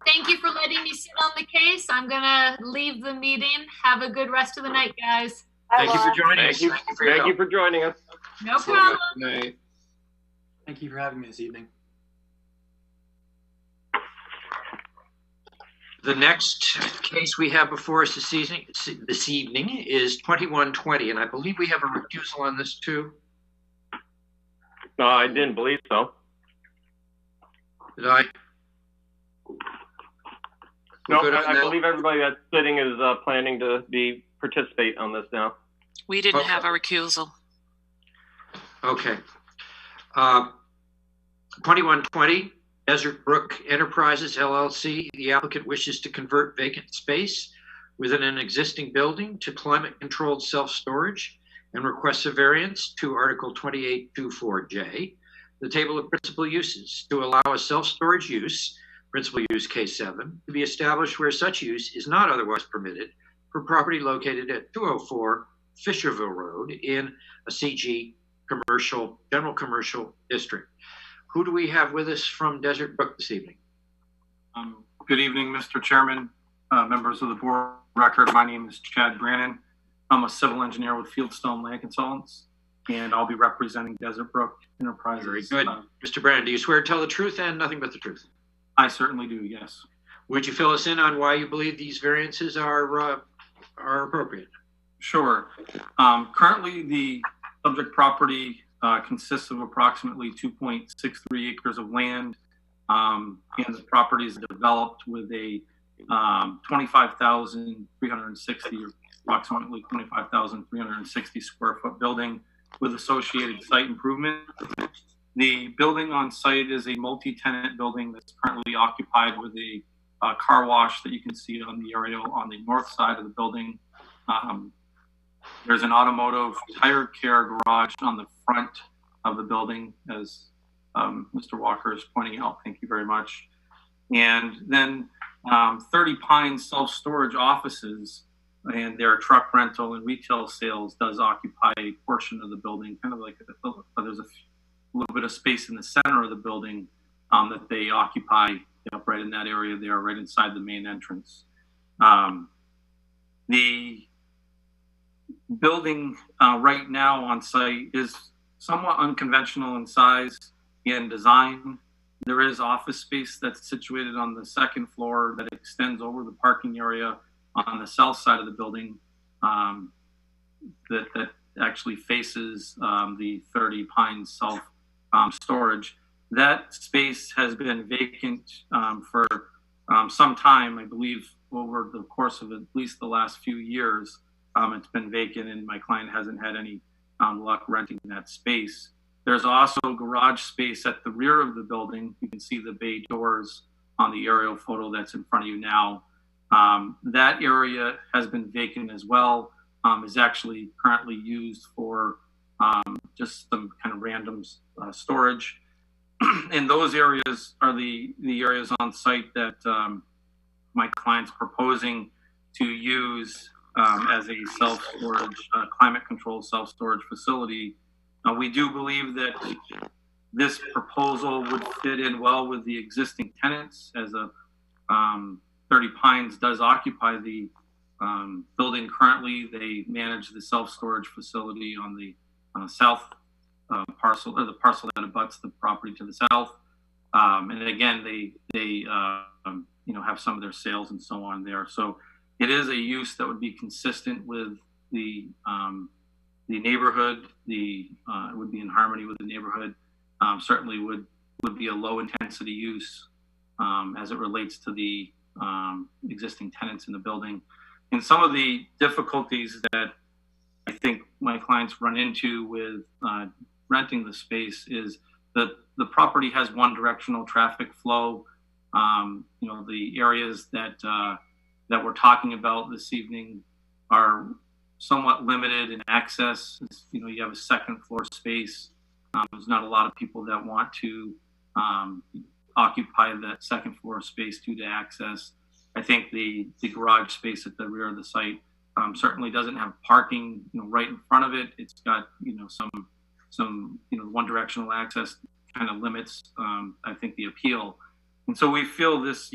Thank you for letting me sit on the case. I'm gonna leave the meeting. Have a good rest of the night, guys. Thank you for joining us. Thank you for joining us. No problem. Thank you for having me this evening. The next case we have before us this evening is 2120, and I believe we have a recusal on this too. No, I didn't believe so. Did I? No, I believe everybody that's sitting is planning to participate on this now. We didn't have a recusal. Okay. 2120, Desert Brook Enterprises, LLC. The applicant wishes to convert vacant space within an existing building to climate-controlled self-storage and requests a variance to Article 2824J, the table of principal uses, to allow a self-storage use, principal use case 7, to be established where such use is not otherwise permitted for property located at 204 Fisherville Road in a CG general commercial district. Who do we have with us from Desert Brook this evening? Good evening, Mr. Chairman, members of the board record. My name is Chad Brannon. I'm a civil engineer with Fieldstone Land Consultants, and I'll be representing Desert Brook Enterprises. Very good. Mr. Brannon, do you swear to tell the truth and nothing but the truth? I certainly do, yes. Would you fill us in on why you believe these variances are appropriate? Sure. Currently, the subject property consists of approximately 2.63 acres of land, and the property is developed with a approximately 25,360 square foot building with associated site improvement. The building on site is a multi-tenant building that's currently occupied with a car wash that you can see on the aerial on the north side of the building. There's an automotive tire care garage on the front of the building, as Mr. Walker is pointing out. Thank you very much. And then 30 Pines self-storage offices and their truck rental and retail sales does occupy a portion of the building, kind of like there's a little bit of space in the center of the building that they occupy right in that area there, right inside the main entrance. The building right now on site is somewhat unconventional in size and design. There is office space that's situated on the second floor that extends over the parking area on the south side of the building, that actually faces the 30 Pines self storage. That space has been vacant for some time, I believe, over the course of at least the last few years. It's been vacant, and my client hasn't had any luck renting that space. There's also garage space at the rear of the building. You can see the bay doors on the aerial photo that's in front of you now. That area has been vacant as well, is actually currently used for just some kind of random storage. And those areas are the areas on site that my client's proposing to use as a self-storage, climate-controlled self-storage facility. We do believe that this proposal would fit in well with the existing tenants, as 30 Pines does occupy the building currently. They manage the self-storage facility on the south parcel, or the parcel that abuts the property to the south. And again, they have some of their sales and so on there. So it is a use that would be consistent with the neighborhood. It would be in harmony with the neighborhood. Certainly would be a low intensity use as it relates to the existing tenants in the building. And some of the difficulties that I think my clients run into with renting the space is that the property has one directional traffic flow. The areas that we're talking about this evening are somewhat limited in access. You have a second floor space. There's not a lot of people that want to occupy that second floor space due to access. I think the garage space at the rear of the site certainly doesn't have parking, right in front of it. It's got, some one directional access kind of limits, I think, the appeal. And so we feel this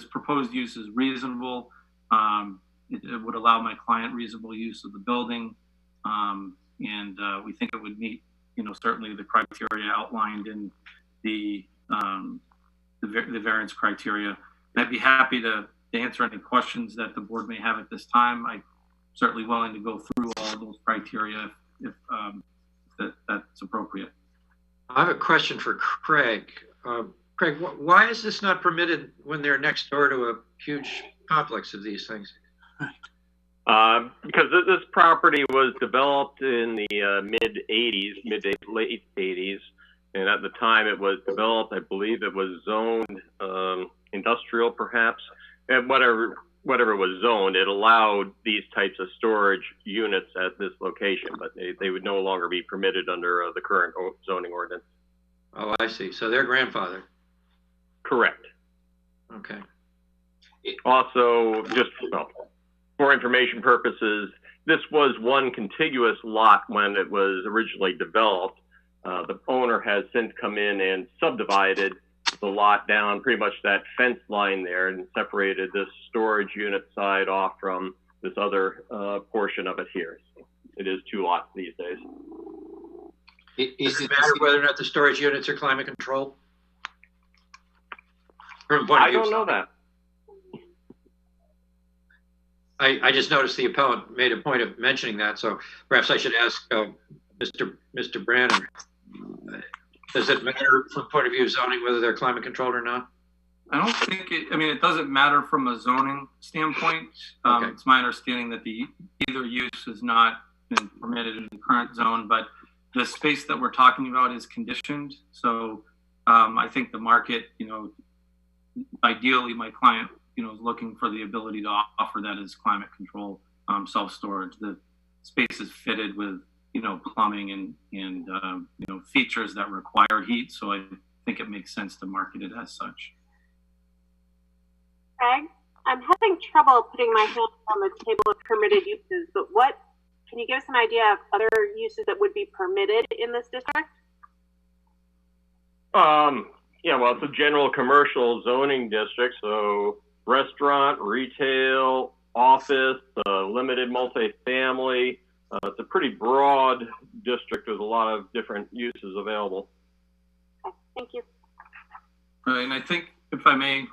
proposed use is reasonable. It would allow my client reasonable use of the building. And we think it would meet, certainly the criteria outlined in the variance criteria. And I'd be happy to answer any questions that the board may have at this time. I'm certainly willing to go through all of those criteria if that's appropriate. I have a question for Craig. Craig, why is this not permitted when they're next door to a huge complex of these things? Because this property was developed in the mid to late 80s. And at the time it was developed, I believe it was zoned industrial perhaps. And whatever was zoned, it allowed these types of storage units at this location, but they would no longer be permitted under the current zoning ordinance. Oh, I see. So they're grandfathered. Correct. Okay. Also, just for information purposes, this was one contiguous lot when it was originally developed. The owner has since come in and subdivided the lot down pretty much that fence line there and separated this storage unit side off from this other portion of it here. So it is two lots these days. Does it matter whether or not the storage units are climate controlled? I don't know that. I just noticed the appellant made a point of mentioning that, so perhaps I should ask Mr. Brannon. Does it matter from the point of view of zoning whether they're climate controlled or not? I don't think it doesn't matter from a zoning standpoint. Okay. It's my understanding that either use has not been permitted in the current zone, but the space that we're talking about is conditioned. So I think the market, ideally my client, is looking for the ability to offer that as climate control self-storage. The space is fitted with plumbing and features that require heat. So I think it makes sense to market it as such. Craig, I'm having trouble putting my hand on the table of permitted uses, but can you give us an idea of other uses that would be permitted in this district? Well, it's a general commercial zoning district, so restaurant, retail, office, limited multifamily. It's a pretty broad district with a lot of different uses available. Okay, thank you. Right, and I think if I may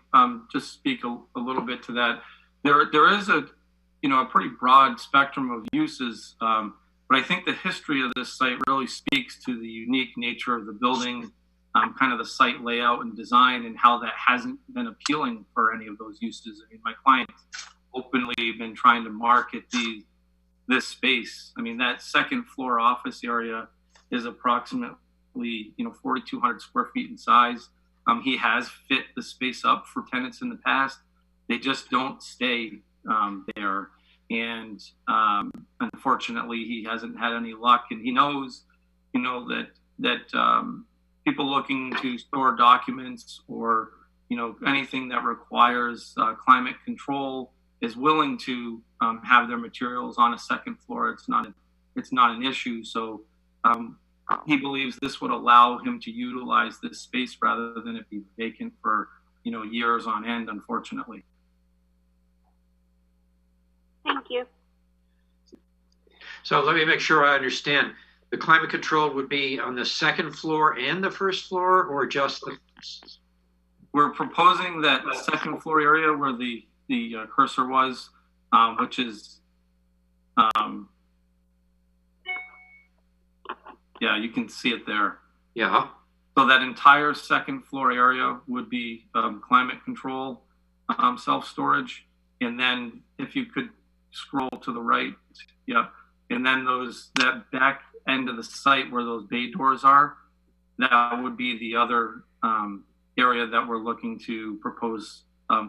just speak a little bit to that, there is a pretty broad spectrum of uses, but I think the history of this site really speaks to the unique nature of the building, kind of the site layout and design, and how that hasn't been appealing for any of those uses. I mean, my client's openly been trying to market this space. I mean, that second floor office area is approximately 4,200 square feet in size. He has fit the space up for tenants in the past. They just don't stay there. And unfortunately, he hasn't had any luck. And he knows, that people looking to store documents or, anything that requires climate control is willing to have their materials on a second floor. It's not an issue. So he believes this would allow him to utilize this space rather than it be vacant for, years on end, unfortunately. Thank you. So let me make sure I understand. The climate control would be on the second floor and the first floor, or just the... We're proposing that second floor area where the cursor was, which is, yeah, you can see it there. Yeah. So that entire second floor area would be climate control, self-storage. And then if you could scroll to the right, yeah. And then that back end of the site where those bay doors are, that would be the other area that we're looking to propose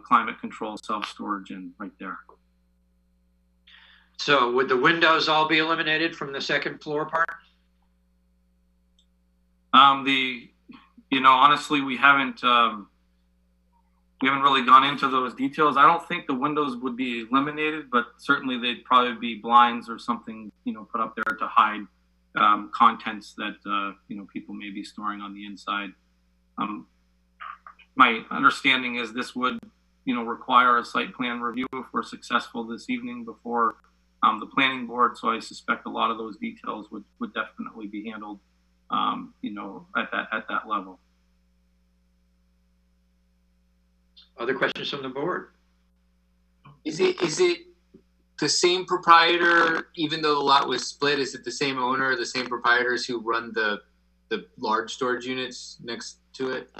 climate control self-storage in right there. So would the windows all be eliminated from the second floor part? Honestly, we haven't really gone into those details. I don't think the windows would be eliminated, but certainly they'd probably be blinds or something, put up there to hide contents that, people may be storing on the inside. My understanding is this would, require a site plan review if we're successful this evening before the planning board. So I suspect a lot of those details would definitely be handled, at that level. Other questions from the board? Is it the same proprietor, even though the lot was split? Is it the same owner, the same proprietors who run the large storage units next to it?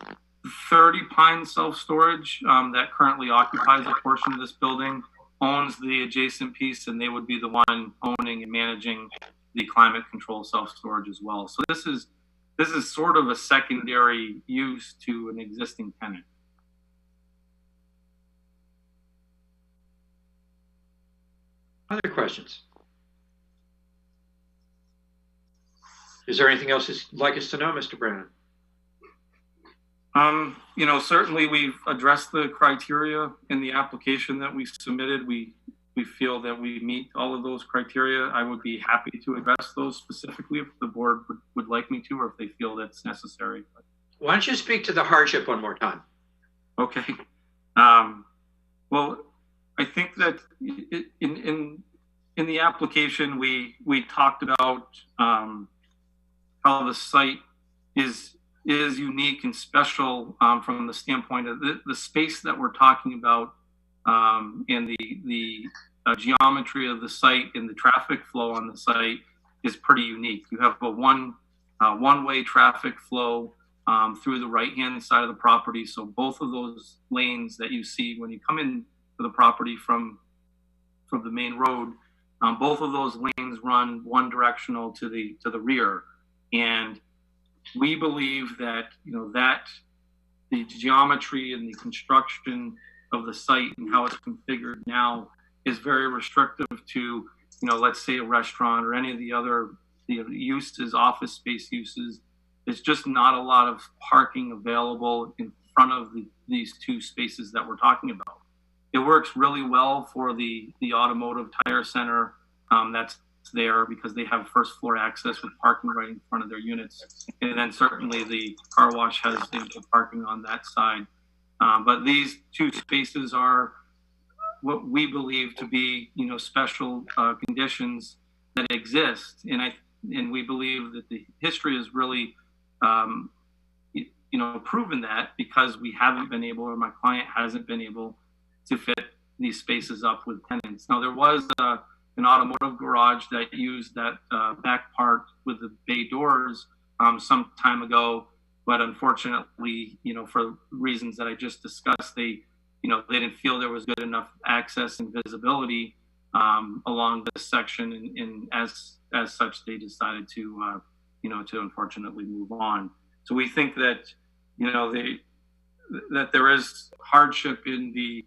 30 Pine Self-Storage that currently occupies a portion of this building owns the adjacent piece, and they would be the one owning and managing the climate control self-storage as well. So this is sort of a secondary use to an existing tenant. Other questions? Is there anything else you'd like us to know, Mr. Brannon? Certainly we've addressed the criteria in the application that we submitted. We feel that we meet all of those criteria. I would be happy to address those specifically if the board would like me to, or if they feel that's necessary. Why don't you speak to the hardship one more time? Okay. Well, I think that in the application, we talked about how the site is unique and special from the standpoint of the space that we're talking about, and the geometry of the site and the traffic flow on the site is pretty unique. You have a one-way traffic flow through the right-hand side of the property. So both of those lanes that you see when you come in to the property from the main road, both of those lanes run one directional to the rear. And we believe that, that the geometry and the construction of the site and how it's configured now is very restrictive to, let's say a restaurant or any of the other uses, office space uses. There's just not a lot of parking available in front of these two spaces that we're talking about. It works really well for the automotive tire center that's there because they have first floor access with parking right in front of their units. And then certainly the car wash has ample parking on that side. But these two spaces are what we believe to be, special conditions that exist. And we believe that the history is really proven that because we haven't been able, or my client hasn't been able to fit these spaces up with tenants. Now, there was an automotive garage that used that back part with the bay doors some time ago, but unfortunately, for reasons that I just discussed, they didn't feel there was good enough access and visibility along this section, and as such, they decided to unfortunately move on. So we think that that there is hardship in the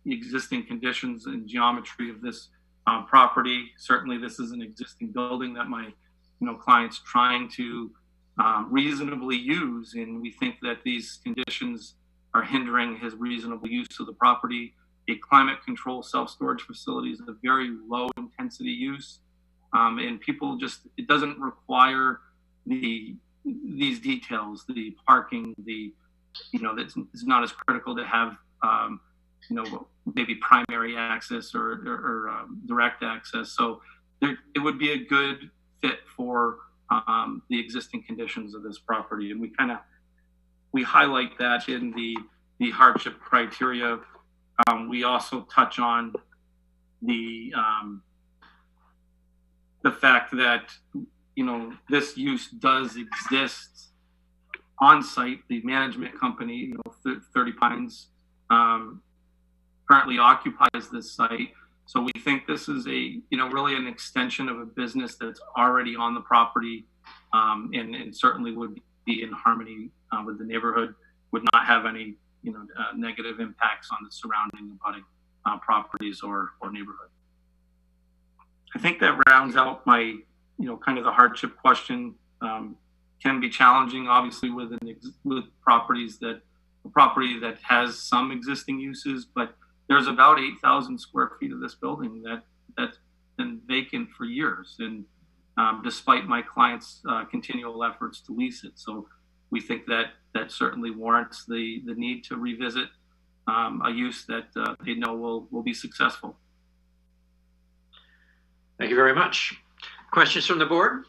existing conditions and geometry of this property. Certainly, this is an existing building that my client's trying to reasonably use, and we think that these conditions are hindering his reasonable use of the property. A climate control self-storage facility is a very low intensity use, and people it doesn't require these details, the parking, that's not as critical to have, maybe primary access or direct access. So it would be a good fit for the existing conditions of this property, and we highlight that in the hardship criteria. We also touch on the fact that this use does exist on site. The management company, 30 Pines, currently occupies this site. So we think this is really an extension of a business that's already on the property, and certainly would be in harmony with the neighborhood, would not have any negative impacts on the surrounding abutting properties or neighborhood. I think that rounds out my kind of the hardship question. Can be challenging, obviously, with properties a property that has some existing uses, but there's about 8,000 square feet of this building that's been vacant for years, and despite my client's continual efforts to lease it. So we think that certainly warrants the need to revisit a use that they know will be successful. Thank you very much. Questions from the board?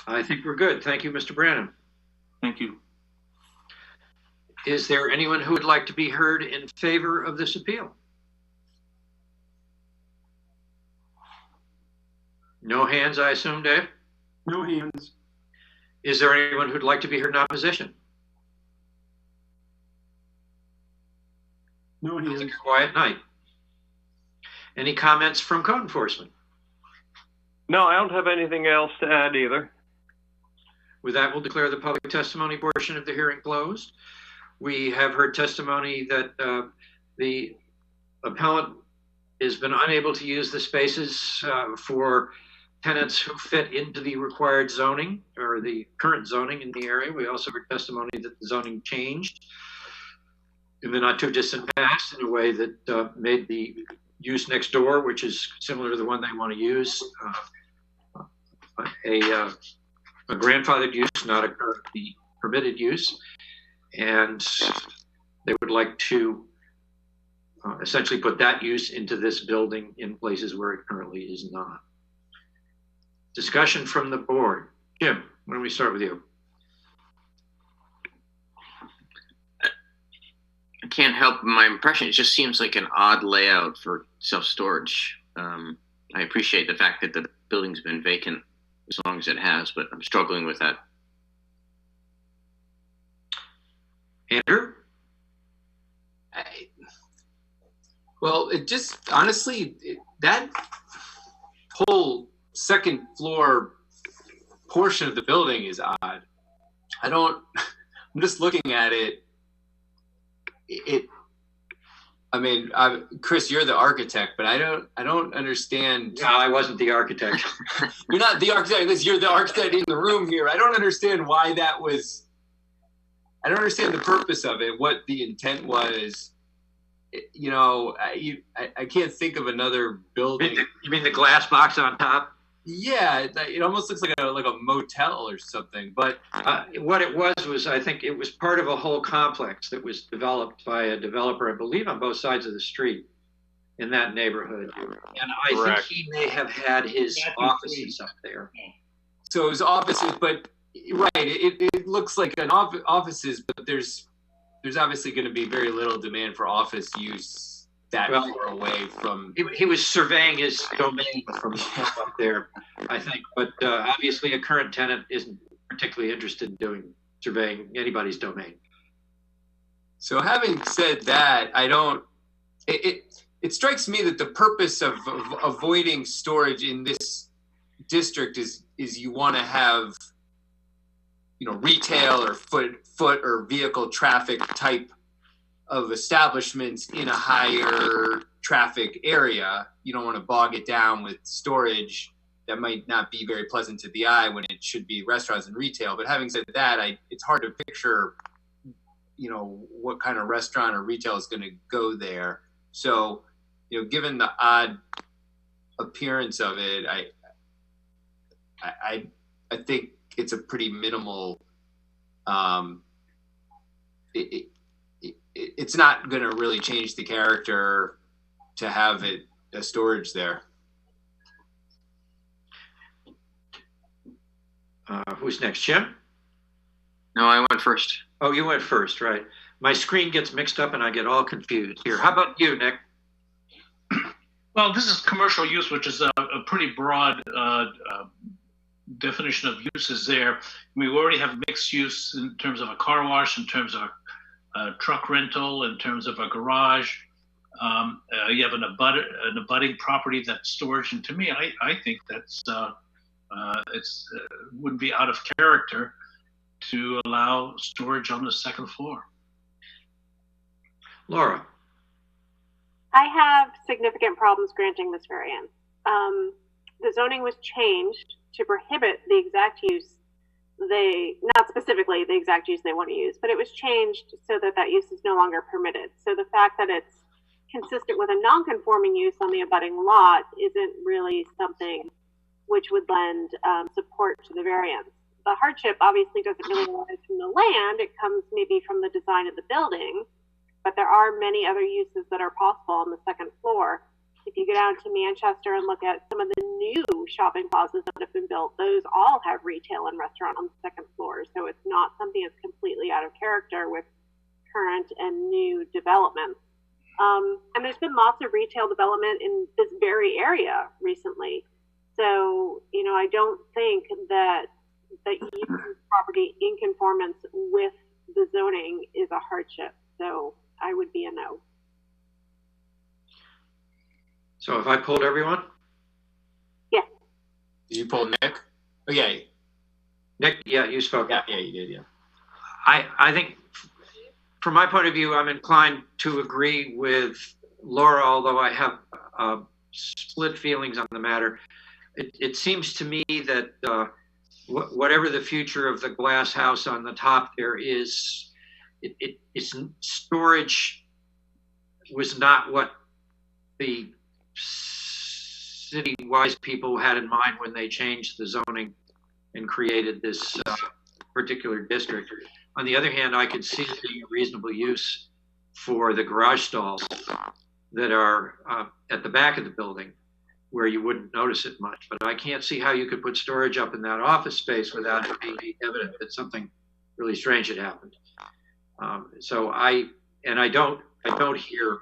I think we're good. Thank you, Mr. Branham. Thank you. Is there anyone who would like to be heard in favor of this appeal? No hands, I assume, Dave? No hands. Is there anyone who'd like to be heard in opposition? No hands. It's a quiet night. Any comments from code enforcement? No, I don't have anything else to add either. With that, we'll declare the public testimony portion of the hearing closed. We have heard testimony that the appellant has been unable to use the spaces for tenants who fit into the required zoning or the current zoning in the area. We also heard testimony that the zoning changed in the not too distant past in a way that made the use next door, which is similar to the one they want to use, a grandfathered use, not a currently permitted use. And they would like to essentially put that use into this building in places where it currently is not. Discussion from the board. Jim, why don't we start with you? I can't help my impression. It just seems like an odd layout for self-storage. I appreciate the fact that the building's been vacant as long as it has, but I'm struggling with that. Andrew? Well, it just honestly, that whole second floor portion of the building is odd. I'm just looking at it. Chris, you're the architect, but I don't understand. No, I wasn't the architect. You're not the architect. You're the architect in the room here. I don't understand why that was. I don't understand the purpose of it, what the intent was. I can't think of another building. You mean the glass box on top? Yeah, it almost looks like a motel or something. But what it was I think it was part of a whole complex that was developed by a developer, I believe, on both sides of the street in that neighborhood. And I think he may have had his offices up there. So it was offices, but right, it looks like an offices, but there's obviously going to be very little demand for office use that far away from. He was surveying his domain from up there, I think, but obviously a current tenant isn't particularly interested in surveying anybody's domain. So having said that, it strikes me that the purpose of avoiding storage in this district is you want to have, retail or foot or vehicle traffic type of establishments in a higher traffic area. You don't want to bog it down with storage that might not be very pleasant to the eye when it should be restaurants and retail. But having said that, it's hard to picture, what kind of restaurant or retail is going to go there. So, given the odd appearance of it, I think it's a pretty minimal. It's not going to really change the character to have a storage there. Who's next, Jim? No, I went first. Oh, you went first, right? My screen gets mixed up and I get all confused here. How about you, Nick? Well, this is commercial use, which is a pretty broad definition of uses there. We already have mixed use in terms of a car wash, in terms of a truck rental, in terms of a garage. You have an abutting property that's storage, and to me, I think that's wouldn't be out of character to allow storage on the second floor. Laura. I have significant problems granting this variance. The zoning was changed to prohibit the exact use not specifically the exact use they want to use, but it was changed so that use is no longer permitted. So the fact that it's consistent with a non-conforming use on the abutting lot isn't really something which would lend support to the variance. The hardship obviously doesn't really arise from the land. It comes maybe from the design of the building, but there are many other uses that are possible on the second floor. If you go down to Manchester and look at some of the new shopping plazas that have been built, those all have retail and restaurant on the second floor. So it's not something that's completely out of character with current and new developments. And there's been lots of retail development in this very area recently. So, I don't think that using property in conformance with the zoning is a hardship. So I would be a no. So if I pulled everyone? Yes. Did you pull Nick? Oh, yeah. Nick, yeah, you spoke. Yeah, you did, yeah. I think, from my point of view, I'm inclined to agree with Laura, although I have split feelings on the matter. It seems to me that whatever the future of the glass house on the top there is, it's storage was not what the city wise people had in mind when they changed the zoning and created this particular district. On the other hand, I could see it being a reasonable use for the garage stalls that are at the back of the building, where you wouldn't notice it much. But I can't see how you could put storage up in that office space without it being evident that something really strange had happened. So I don't hear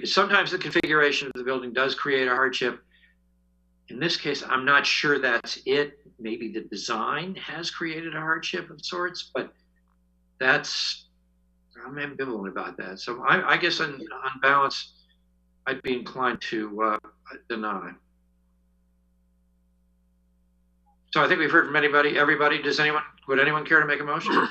sometimes the configuration of the building does create a hardship. In this case, I'm not sure that's it. Maybe the design has created a hardship of sorts, but I'm ambivalent about that. So I guess on balance, I'd be inclined to deny. So I think we've heard from everybody. Would anyone care to make a motion?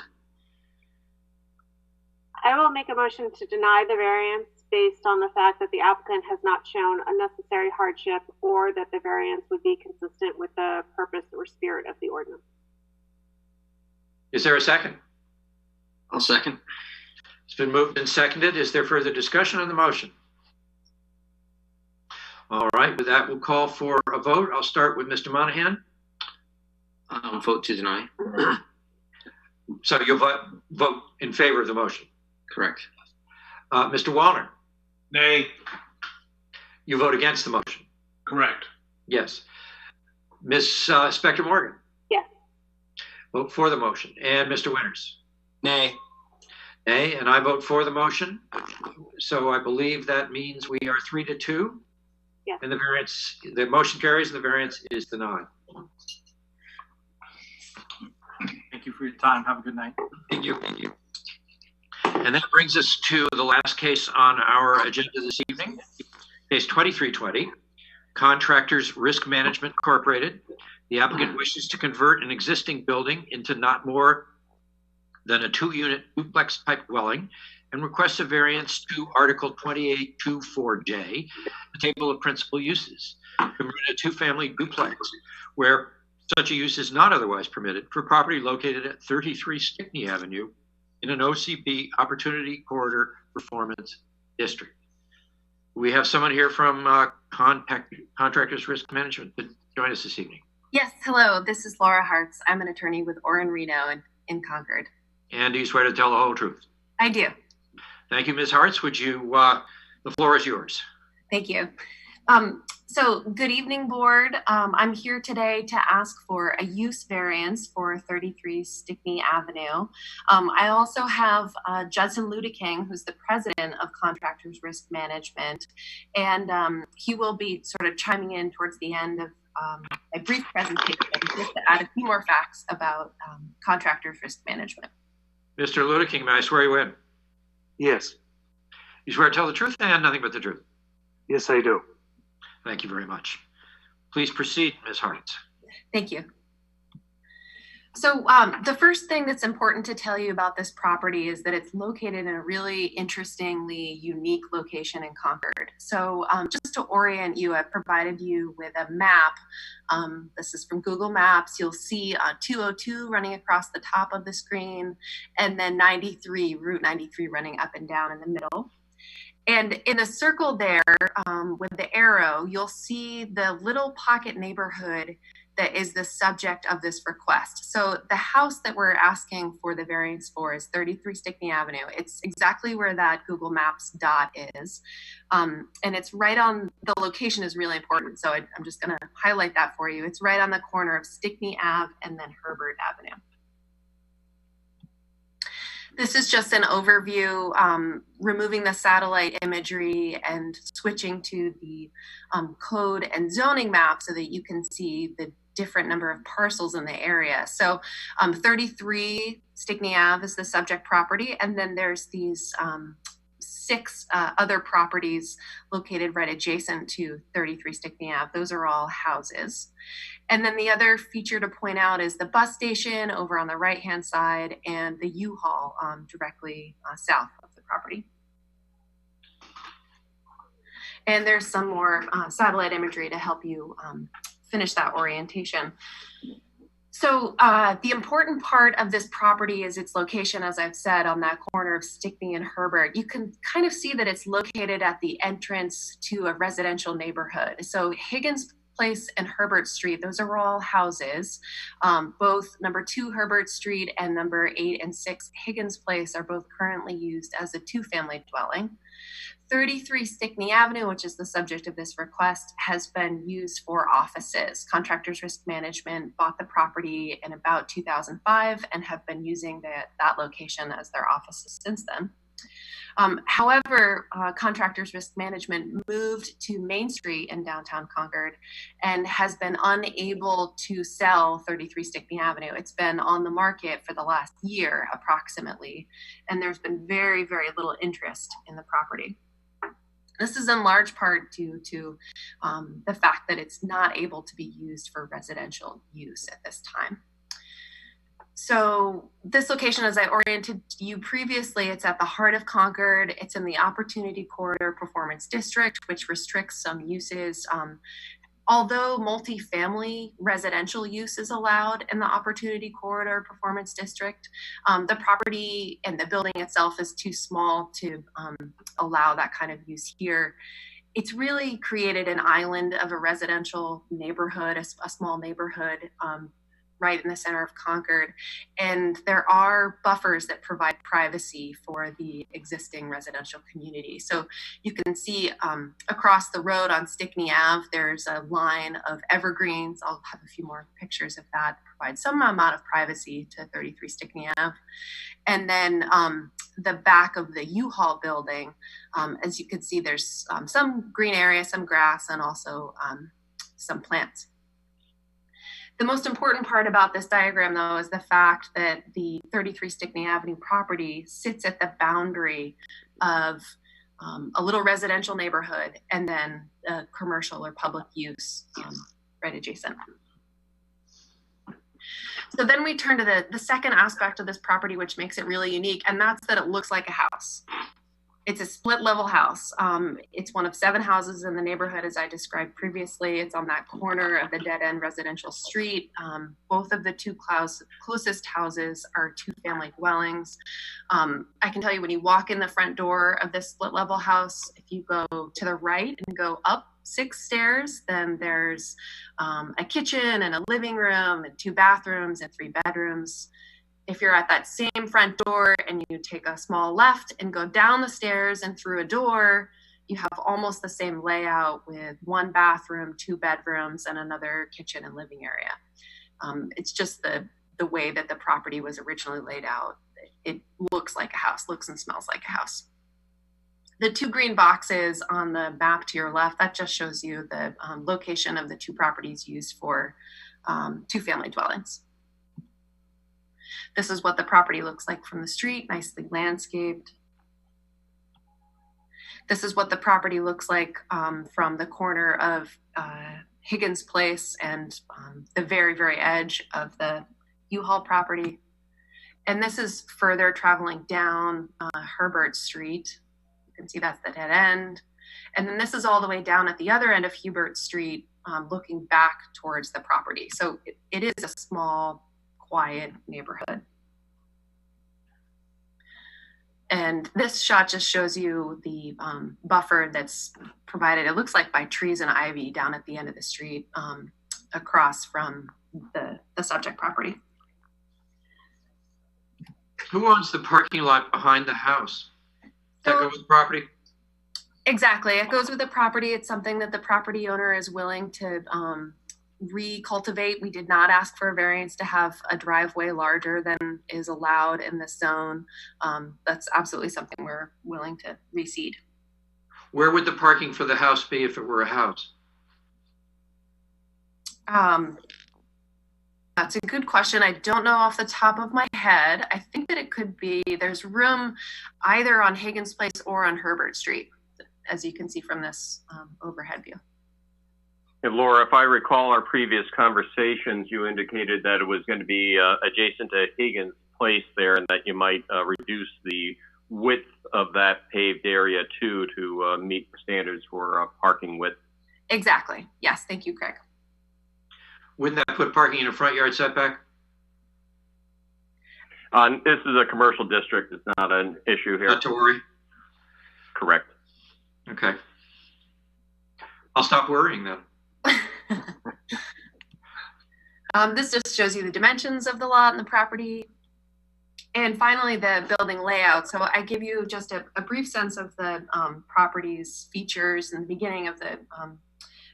I will make a motion to deny the variance based on the fact that the applicant has not shown unnecessary hardship or that the variance would be consistent with the purpose or spirit of the ordinance. Is there a second? I'll second. It's been moved and seconded. Is there further discussion on the motion? All right, with that, we'll call for a vote. I'll start with Mr. Monahan. Vote to deny. So you'll vote in favor of the motion? Correct. Mr. Wallner? Nay. You vote against the motion? Correct. Yes. Ms. Spector Morgan? Yes. Vote for the motion. And Mr. Winters? Nay. Nay, and I vote for the motion. So I believe that means we are 3-2. Yes. And the motion carries and the variance is denied. Thank you for your time. Have a good night. Thank you. Thank you. And that brings us to the last case on our agenda this evening. Case 2320, Contractors Risk Management Incorporated. The applicant wishes to convert an existing building into not more than a 2-unit duplex type dwelling and requests a variance to Article 2824J, the Table of Principal Uses, to convert a 2-family duplex where such a use is not otherwise permitted for property located at 33 Stickney Avenue in an OCP Opportunity Corridor Performance District. We have someone here from Contractors Risk Management to join us this evening. Yes, hello. This is Laura Hartz. I'm an attorney with Orrin Reno in Concord. And do you swear to tell the whole truth? I do. Thank you, Ms. Hartz. Would you, the floor is yours. Thank you. So good evening, board. I'm here today to ask for a use variance for 33 Stickney Avenue. I also have Judson Ludeking, who's the president of Contractors Risk Management, and he will be sort of chiming in towards the end of a brief presentation just to add a few more facts about Contractors Risk Management. Mr. Ludeking, may I swear you in? Yes. You swear to tell the truth and nothing but the truth? Yes, I do. Thank you very much. Please proceed, Ms. Hartz. Thank you. So the first thing that's important to tell you about this property is that it's located in a really interestingly unique location in Concord. So just to orient you, I've provided you with a map. This is from Google Maps. You'll see 202 running across the top of the screen, and then Route 93 running up and down in the middle. And in the circle there with the arrow, you'll see the little pocket neighborhood that is the subject of this request. So the house that we're asking for the variance for is 33 Stickney Avenue. It's exactly where that Google Maps dot is. And it's right on, the location is really important. So I'm just gonna highlight that for you. It's right on the corner of Stickney Ave and then Herbert Avenue. This is just an overview, removing the satellite imagery and switching to the code and zoning map so that you can see the different number of parcels in the area. So 33 Stickney Ave is the subject property, and then there's these 6 other properties located right adjacent to 33 Stickney Ave. Those are all houses. And then the other feature to point out is the bus station over on the right-hand side and the U-Haul directly south of the property. And there's some more satellite imagery to help you finish that orientation. So the important part of this property is its location, as I've said, on that corner of Stickney and Herbert. You can kind of see that it's located at the entrance to a residential neighborhood. So Higgins Place and Herbert Street, those are all houses. Both number 2 Herbert Street and number 8 and 6 Higgins Place are both currently used as a 2-family dwelling. 33 Stickney Avenue, which is the subject of this request, has been used for offices. Contractors Risk Management bought the property in about 2005 and have been using that location as their offices since then. However, Contractors Risk Management moved to Main Street in downtown Concord and has been unable to sell 33 Stickney Avenue. It's been on the market for the last year approximately, and there's been very, very little interest in the property. This is in large part due to the fact that it's not able to be used for residential use at this time. So this location, as I oriented you previously, it's at the heart of Concord. It's in the Opportunity Corridor Performance District, which restricts some uses. Although multifamily residential use is allowed in the Opportunity Corridor Performance District, the property and the building itself is too small to allow that kind of use here. It's really created an island of a residential neighborhood, a small neighborhood, right in the center of Concord. And there are buffers that provide privacy for the existing residential community. So you can see across the road on Stickney Ave, there's a line of evergreens. I'll have a few more pictures of that, provide some amount of privacy to 33 Stickney Ave. And then the back of the U-Haul building, as you can see, there's some green area, some grass, and also some plants. The most important part about this diagram, though, is the fact that the 33 Stickney Avenue property sits at the boundary of a little residential neighborhood and then a commercial or public use right adjacent. So then we turn to the second aspect of this property, which makes it really unique, and that's that it looks like a house. It's a split level house. It's one of 7 houses in the neighborhood, as I described previously. It's on that corner of the dead end residential street. Both of the 2 closest houses are 2-family dwellings. I can tell you, when you walk in the front door of this split level house, if you go to the right and go up 6 stairs, then there's a kitchen and a living room and 2 bathrooms and 3 bedrooms. If you're at that same front door and you take a small left and go down the stairs and through a door, you have almost the same layout with 1 bathroom, 2 bedrooms, and another kitchen and living area. It's just the way that the property was originally laid out. It looks like a house, looks and smells like a house. The 2 green boxes on the map to your left, that just shows you the location of the 2 properties used for 2-family dwellings. This is what the property looks like from the street, nicely landscaped. This is what the property looks like from the corner of Higgins Place and the very, very edge of the U-Haul property. And this is further traveling down Herbert Street. You can see that's the dead end. And then this is all the way down at the other end of Hubert Street, looking back towards the property. So it is a small, quiet neighborhood. And this shot just shows you the buffer that's provided, it looks like by trees and ivy down at the end of the street across from the subject property. Who owns the parking lot behind the house? Does that go with the property? Exactly. It goes with the property. It's something that the property owner is willing to recultivate. We did not ask for a variance to have a driveway larger than is allowed in this zone. That's absolutely something we're willing to reseed. Where would the parking for the house be if it were a house? That's a good question. I don't know off the top of my head. I think that it could be, there's room either on Higgins Place or on Herbert Street, as you can see from this overhead view. And Laura, if I recall our previous conversations, you indicated that it was going to be adjacent to Higgins Place there, and that you might reduce the width of that paved area too to meet standards for parking width. Exactly. Yes. Thank you, Craig. Wouldn't that put parking in a front yard setback? This is a commercial district. It's not an issue here. Not to worry. Correct. Okay. I'll stop worrying then. This just shows you the dimensions of the lot and the property. And finally, the building layout. So I give you just a brief sense of the property's features in the beginning of the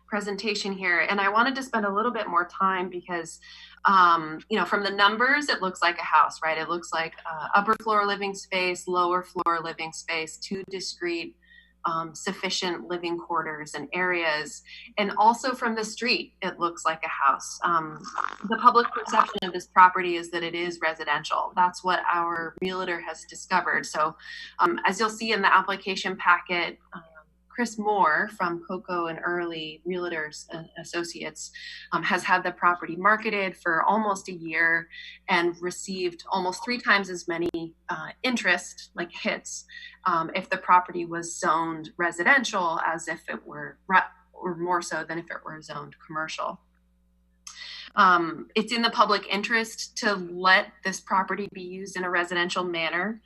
presentation here. And I wanted to spend a little bit more time because, from the numbers, it looks like a house, right? It looks like upper floor living space, lower floor living space, 2 discrete sufficient living quarters and areas. And also from the street, it looks like a house. The public perception of this property is that it is residential. That's what our realtor has discovered. So as you'll see in the application packet, Chris Moore from Coco and Early Realtors Associates has had the property marketed for almost a year and received almost 3 times as many interest, like hits, if the property was zoned residential as if it were, or more so than if it were zoned commercial. It's in the public interest to let this property be used in a residential manner.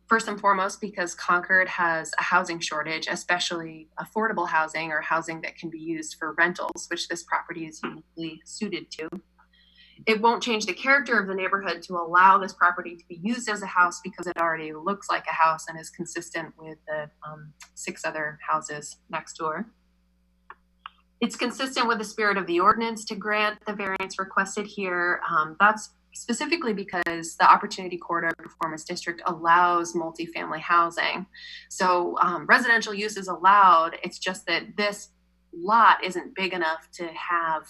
First and foremost, because Concord has a housing shortage, especially affordable housing or housing that can be used for rentals, which this property is uniquely suited to. It won't change the character of the neighborhood to allow this property to be used as a house because it already looks like a house and is consistent with the 6 other houses next door. It's consistent with the spirit of the ordinance to grant the variance requested here. That's specifically because the Opportunity Corridor Performance District allows multifamily housing. So residential use is allowed. It's just that this lot isn't big enough to have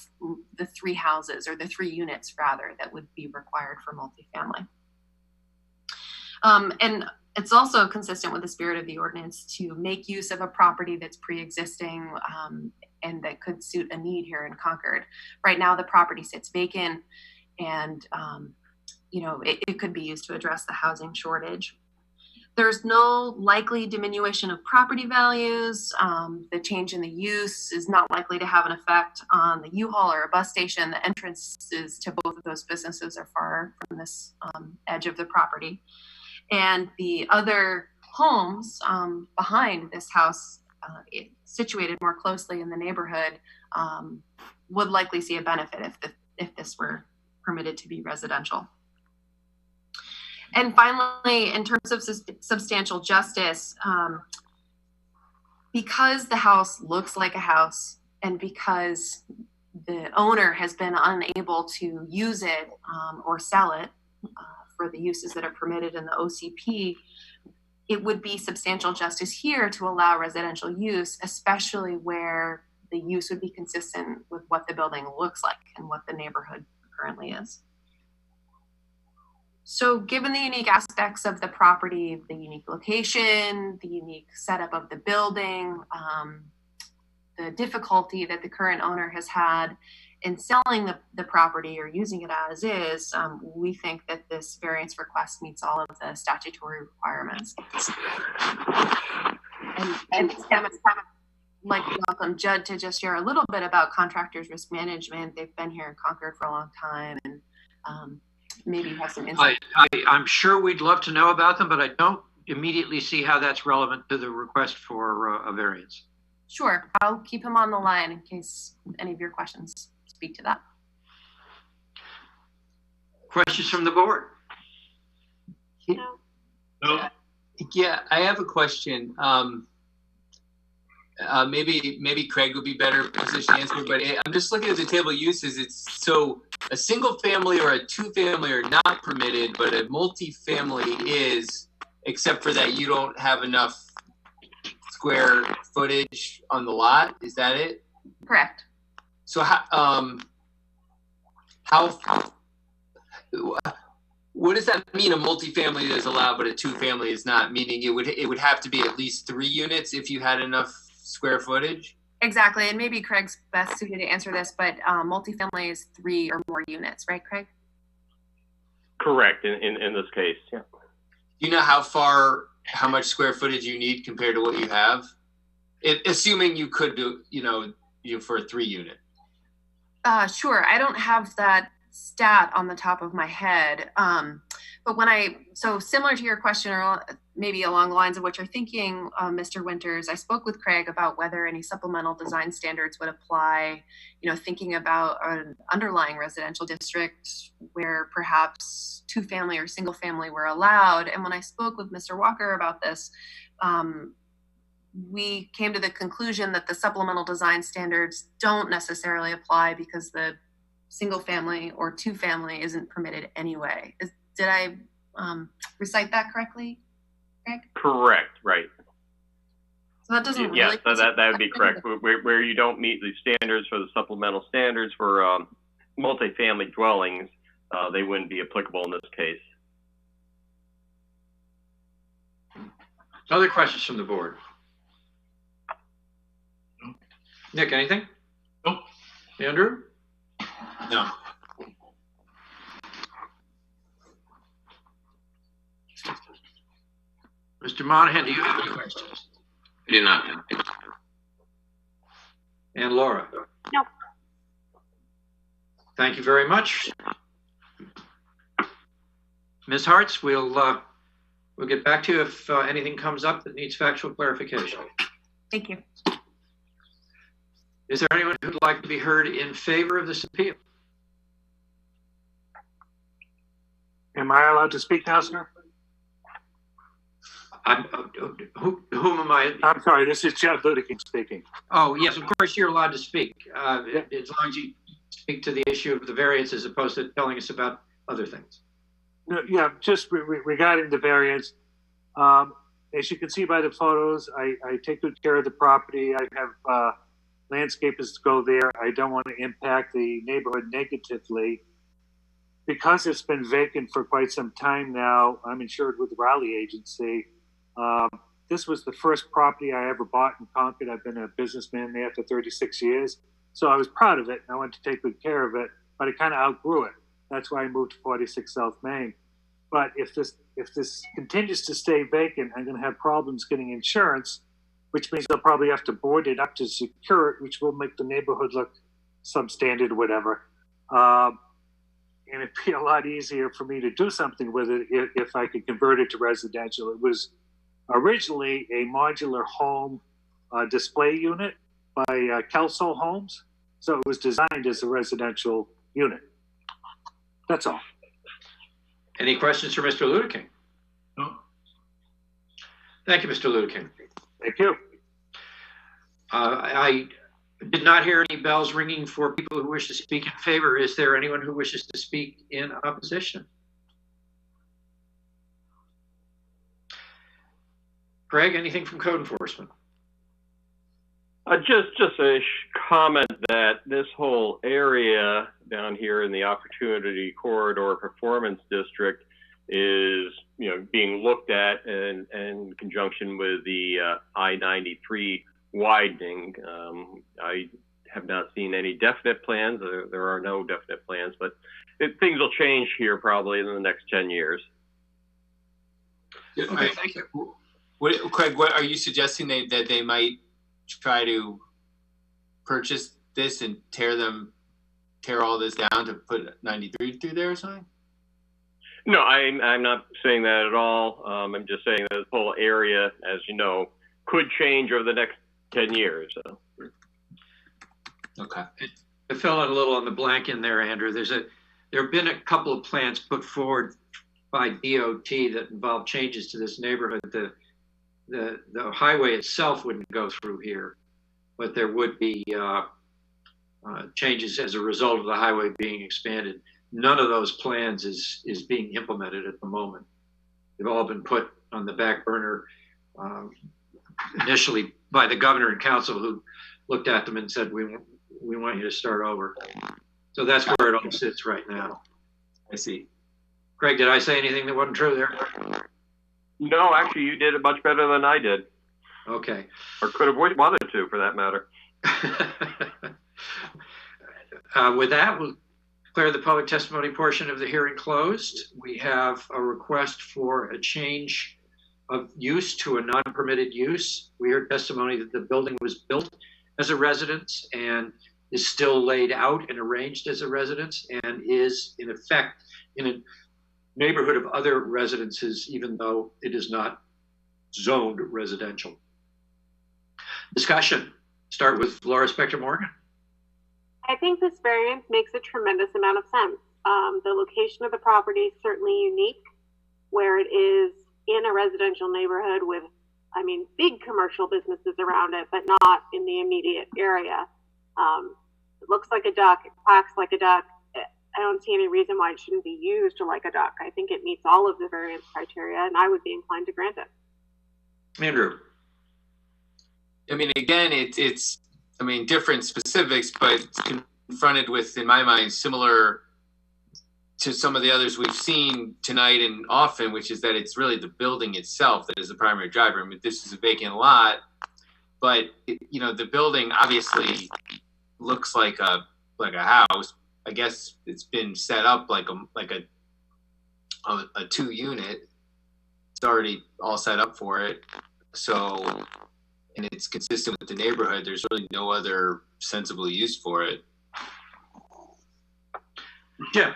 the 3 houses, or the 3 units rather, that would be required for multifamily. And it's also consistent with the spirit of the ordinance to make use of a property that's pre-existing and that could suit a need here in Concord. Right now, the property sits vacant, and it could be used to address the housing shortage. There's no likely diminution of property values. The change in the use is not likely to have an effect on the U-Haul or a bus station. The entrances to both of those businesses are far from this edge of the property. And the other homes behind this house, situated more closely in the neighborhood, would likely see a benefit if this were permitted to be residential. And finally, in terms of substantial justice, because the house looks like a house and because the owner has been unable to use it or sell it for the uses that are permitted in the OCP, it would be substantial justice here to allow residential use, especially where the use would be consistent with what the building looks like and what the neighborhood currently is. So given the unique aspects of the property, the unique location, the unique setup of the building, the difficulty that the current owner has had in selling the property or using it as is, we think that this variance request meets all of the statutory requirements. And I'd like to welcome Judd to just share a little bit about contractors' risk management. They've been here in Concord for a long time, and maybe have some insight. I'm sure we'd love to know about them, but I don't immediately see how that's relevant to the request for a variance. Sure, I'll keep him on the line in case any of your questions speak to that. Questions from the board? No. Yeah, I have a question. Maybe Craig would be better positioned to answer, but I'm just looking at the table of uses. It's so a single family or a 2-family are not permitted, but a multifamily is, except for that you don't have enough square footage on the lot. Is that it? Correct. So what does that mean? A multifamily is allowed, but a 2-family is not. Meaning it would have to be at least 3 units if you had enough square footage. Exactly, and maybe Craig's best suited to answer this, but multifamily is 3 or more units, right, Craig? Correct. In this case, yeah. Do you know how much square footage you need compared to what you have? Assuming you could do, for a 3 unit. Sure. I don't have that stat on the top of my head. But so similar to your question, or maybe along the lines of what you're thinking, Mr. Winters, I spoke with Craig about whether any supplemental design standards would apply, thinking about an underlying residential district where perhaps 2-family or single family were allowed. And when I spoke with Mr. Walker about this, we came to the conclusion that the supplemental design standards don't necessarily apply because the single family or 2-family isn't permitted anyway. Did I recite that correctly, Craig? Correct, right. So that doesn't yes, really... that would be correct. Where you don't meet the standards for the supplemental standards for multifamily dwellings, they wouldn't be applicable in this case. Other questions from the board? Nick, anything? Nope. Andrew? No. Mr. Monahan, do you have any questions? I do not. And Laura? No. Thank you very much. Ms. Hartz, we'll get back to you if anything comes up that needs factual clarification. Thank you. Is there anyone who'd like to be heard in favor of this appeal? Am I allowed to speak now, sir? Whom am I? I'm sorry, this is Chad Ludeking speaking. Oh, yes, of course you're allowed to speak, as long as you speak to the issue of the variance as opposed to telling us about other things. No, yeah, just regarding the variance, as you can see by the photos, I take good care of the property. I have landscapers to go there. I don't want to impact the neighborhood negatively. Because it's been vacant for quite some time now, I'm insured with the Raleigh Agency. This was the first property I ever bought in Concord. I've been a businessman there for 36 years. So I was proud of it and I wanted to take good care of it, but I kind of outgrew it. That's why I moved to 46 South Main. But if this continues to stay vacant, I'm going to have problems getting insurance, which means I'll probably have to board it up to secure it, which will make the neighborhood look substandard or whatever. And it'd be a lot easier for me to do something with it if I could convert it to residential. It was originally a modular home display unit by Kelso Homes. So it was designed as a residential unit. That's all. Any questions for Mr. Ludeking? No. Thank you, Mr. Ludeking. Thank you. I did not hear any bells ringing for people who wish to speak in favor. Is there anyone who wishes to speak in opposition? Craig, anything from code enforcement? Just a comment that this whole area down here in the Opportunity Corridor Performance District is, being looked at in conjunction with the I-93 widening. I have not seen any definite plans. There are no definite plans, but things will change here probably in the next 10 years. Okay, thank you. Craig, what are you suggesting that they might try to purchase this and tear all this down to put 93 through there or something? No, I'm not saying that at all. I'm just saying that this whole area, as you know, could change over the next 10 years. So. Okay. To fill in a little on the blank in there, Andrew, there have been a couple of plans put forward by DOT that involve changes to this neighborhood. The highway itself wouldn't go through here, but there would be changes as a result of the highway being expanded. None of those plans is being implemented at the moment. They've all been put on the back burner initially by the governor and council, who looked at them and said, we want you to start over. So that's where it all sits right now. I see. Craig, did I say anything that wasn't true there? No, actually, you did it much better than I did. Okay. Or could have wanted to, for that matter. With that, we'll declare the public testimony portion of the hearing closed. We have a request for a change of use to a non-permitted use. We heard testimony that the building was built as a residence and is still laid out and arranged as a residence and is in effect in a neighborhood of other residences, even though it is not zoned residential. Discussion. Start with Laura Spector Morgan. I think this variance makes a tremendous amount of sense. The location of the property is certainly unique, where it is in a residential neighborhood with, big commercial businesses around it, but not in the immediate area. It looks like a duck, it quacks like a duck. I don't see any reason why it shouldn't be used like a duck. I think it meets all of the variance criteria, and I would be inclined to grant it. Andrew. Again, it's different specifics, but it's confronted with, in my mind, similar to some of the others we've seen tonight and often, which is that it's really the building itself that is the primary driver. This is a vacant lot, but the building obviously looks like a house. I guess it's been set up like a 2-unit. It's already all set up for it. So, and it's consistent with the neighborhood. There's really no other sensible use for it. Yeah.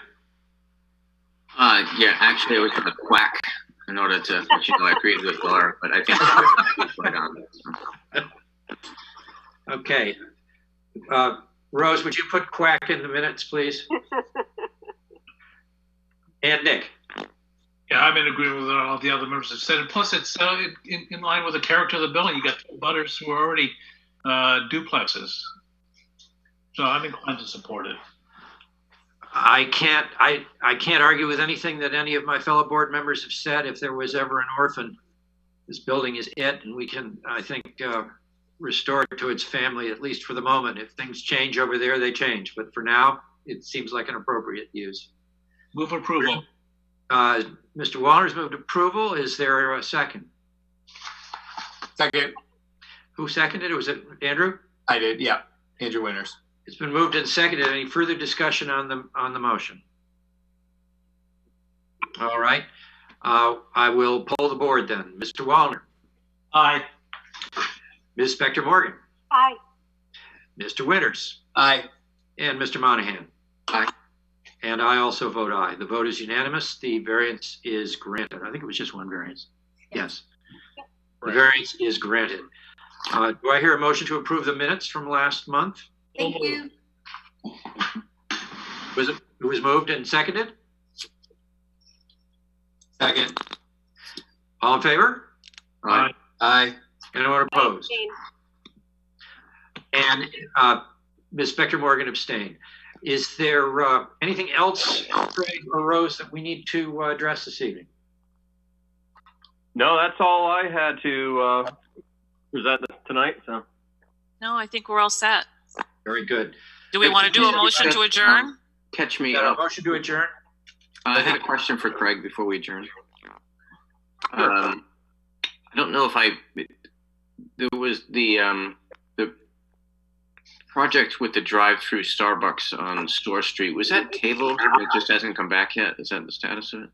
Yeah, actually, I was going to quack in order to let you know I agreed with Laura, but I think it's right on. Okay. Rose, would you put quack in the minutes, please? And Nick. Yeah, I'm in agreement with what all the other members have said. And plus, it's in line with the character of the building. You got butters who are already duplexes. So I'm inclined to support it. I can't argue with anything that any of my fellow board members have said. If there was ever an orphan, this building is it, and we can, I think, restore it to its family, at least for the moment. If things change over there, they change. But for now, it seems like an appropriate use. Move approval. Mr. Wallner's moved approval. Is there a second? Second. Who seconded it? Was it Andrew? I did, yeah. Andrew Winters. It's been moved and seconded. Any further discussion on the motion? All right. I will poll the board then. Mr. Wallner. Aye. Ms. Spector-Morgan. Aye. Mr. Winters. Aye. And Mr. Monahan. Aye. And I also vote aye. The vote is unanimous. The variance is granted. I think it was just one variance. Yes. The variance is granted. Do I hear a motion to approve the minutes from last month? Thank you. It was moved and seconded? Second. All in favor? Aye. Aye. Anyone opposed? Abstain. And Ms. Spector-Morgan abstained. Is there anything else, Craig or Rose, that we need to address this evening? No, that's all I had to present tonight. So. No, I think we're all set. Very good. Do we want to do a motion to adjourn? Catch me Got a up. motion to adjourn? I had a question for Craig before we adjourn. I don't know if there was the project with the drive-through Starbucks on Storrs Street. Was that tabled? It just hasn't come back yet. Is that the status of it?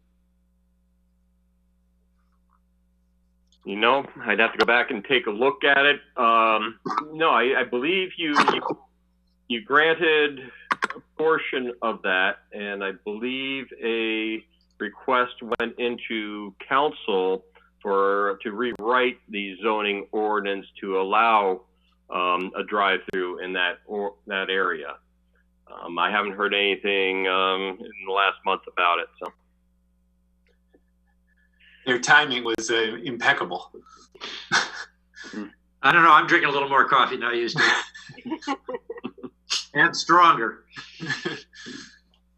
You know, I'd have to go back and take a look at it. No, I believe you granted a portion of that, and I believe a request went into council to rewrite the zoning ordinance to allow a drive-through in that area. I haven't heard anything in the last month about it. So Their timing was impeccable. I don't know. I'm drinking a little more coffee than I used to. And stronger.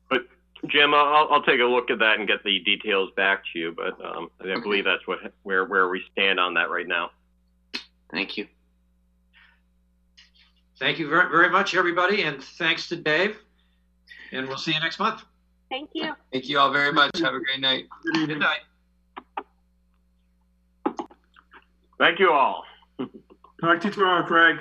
But Jim, I'll take a look at that and get the details back to you. But I believe that's where we stand on that right now. Thank you. Thank you very, very much, everybody, and thanks to Dave. And we'll see you next month. Thank you. Thank you all very much. Have a great night. Good night. Thank you all. Talk to you tomorrow, Craig.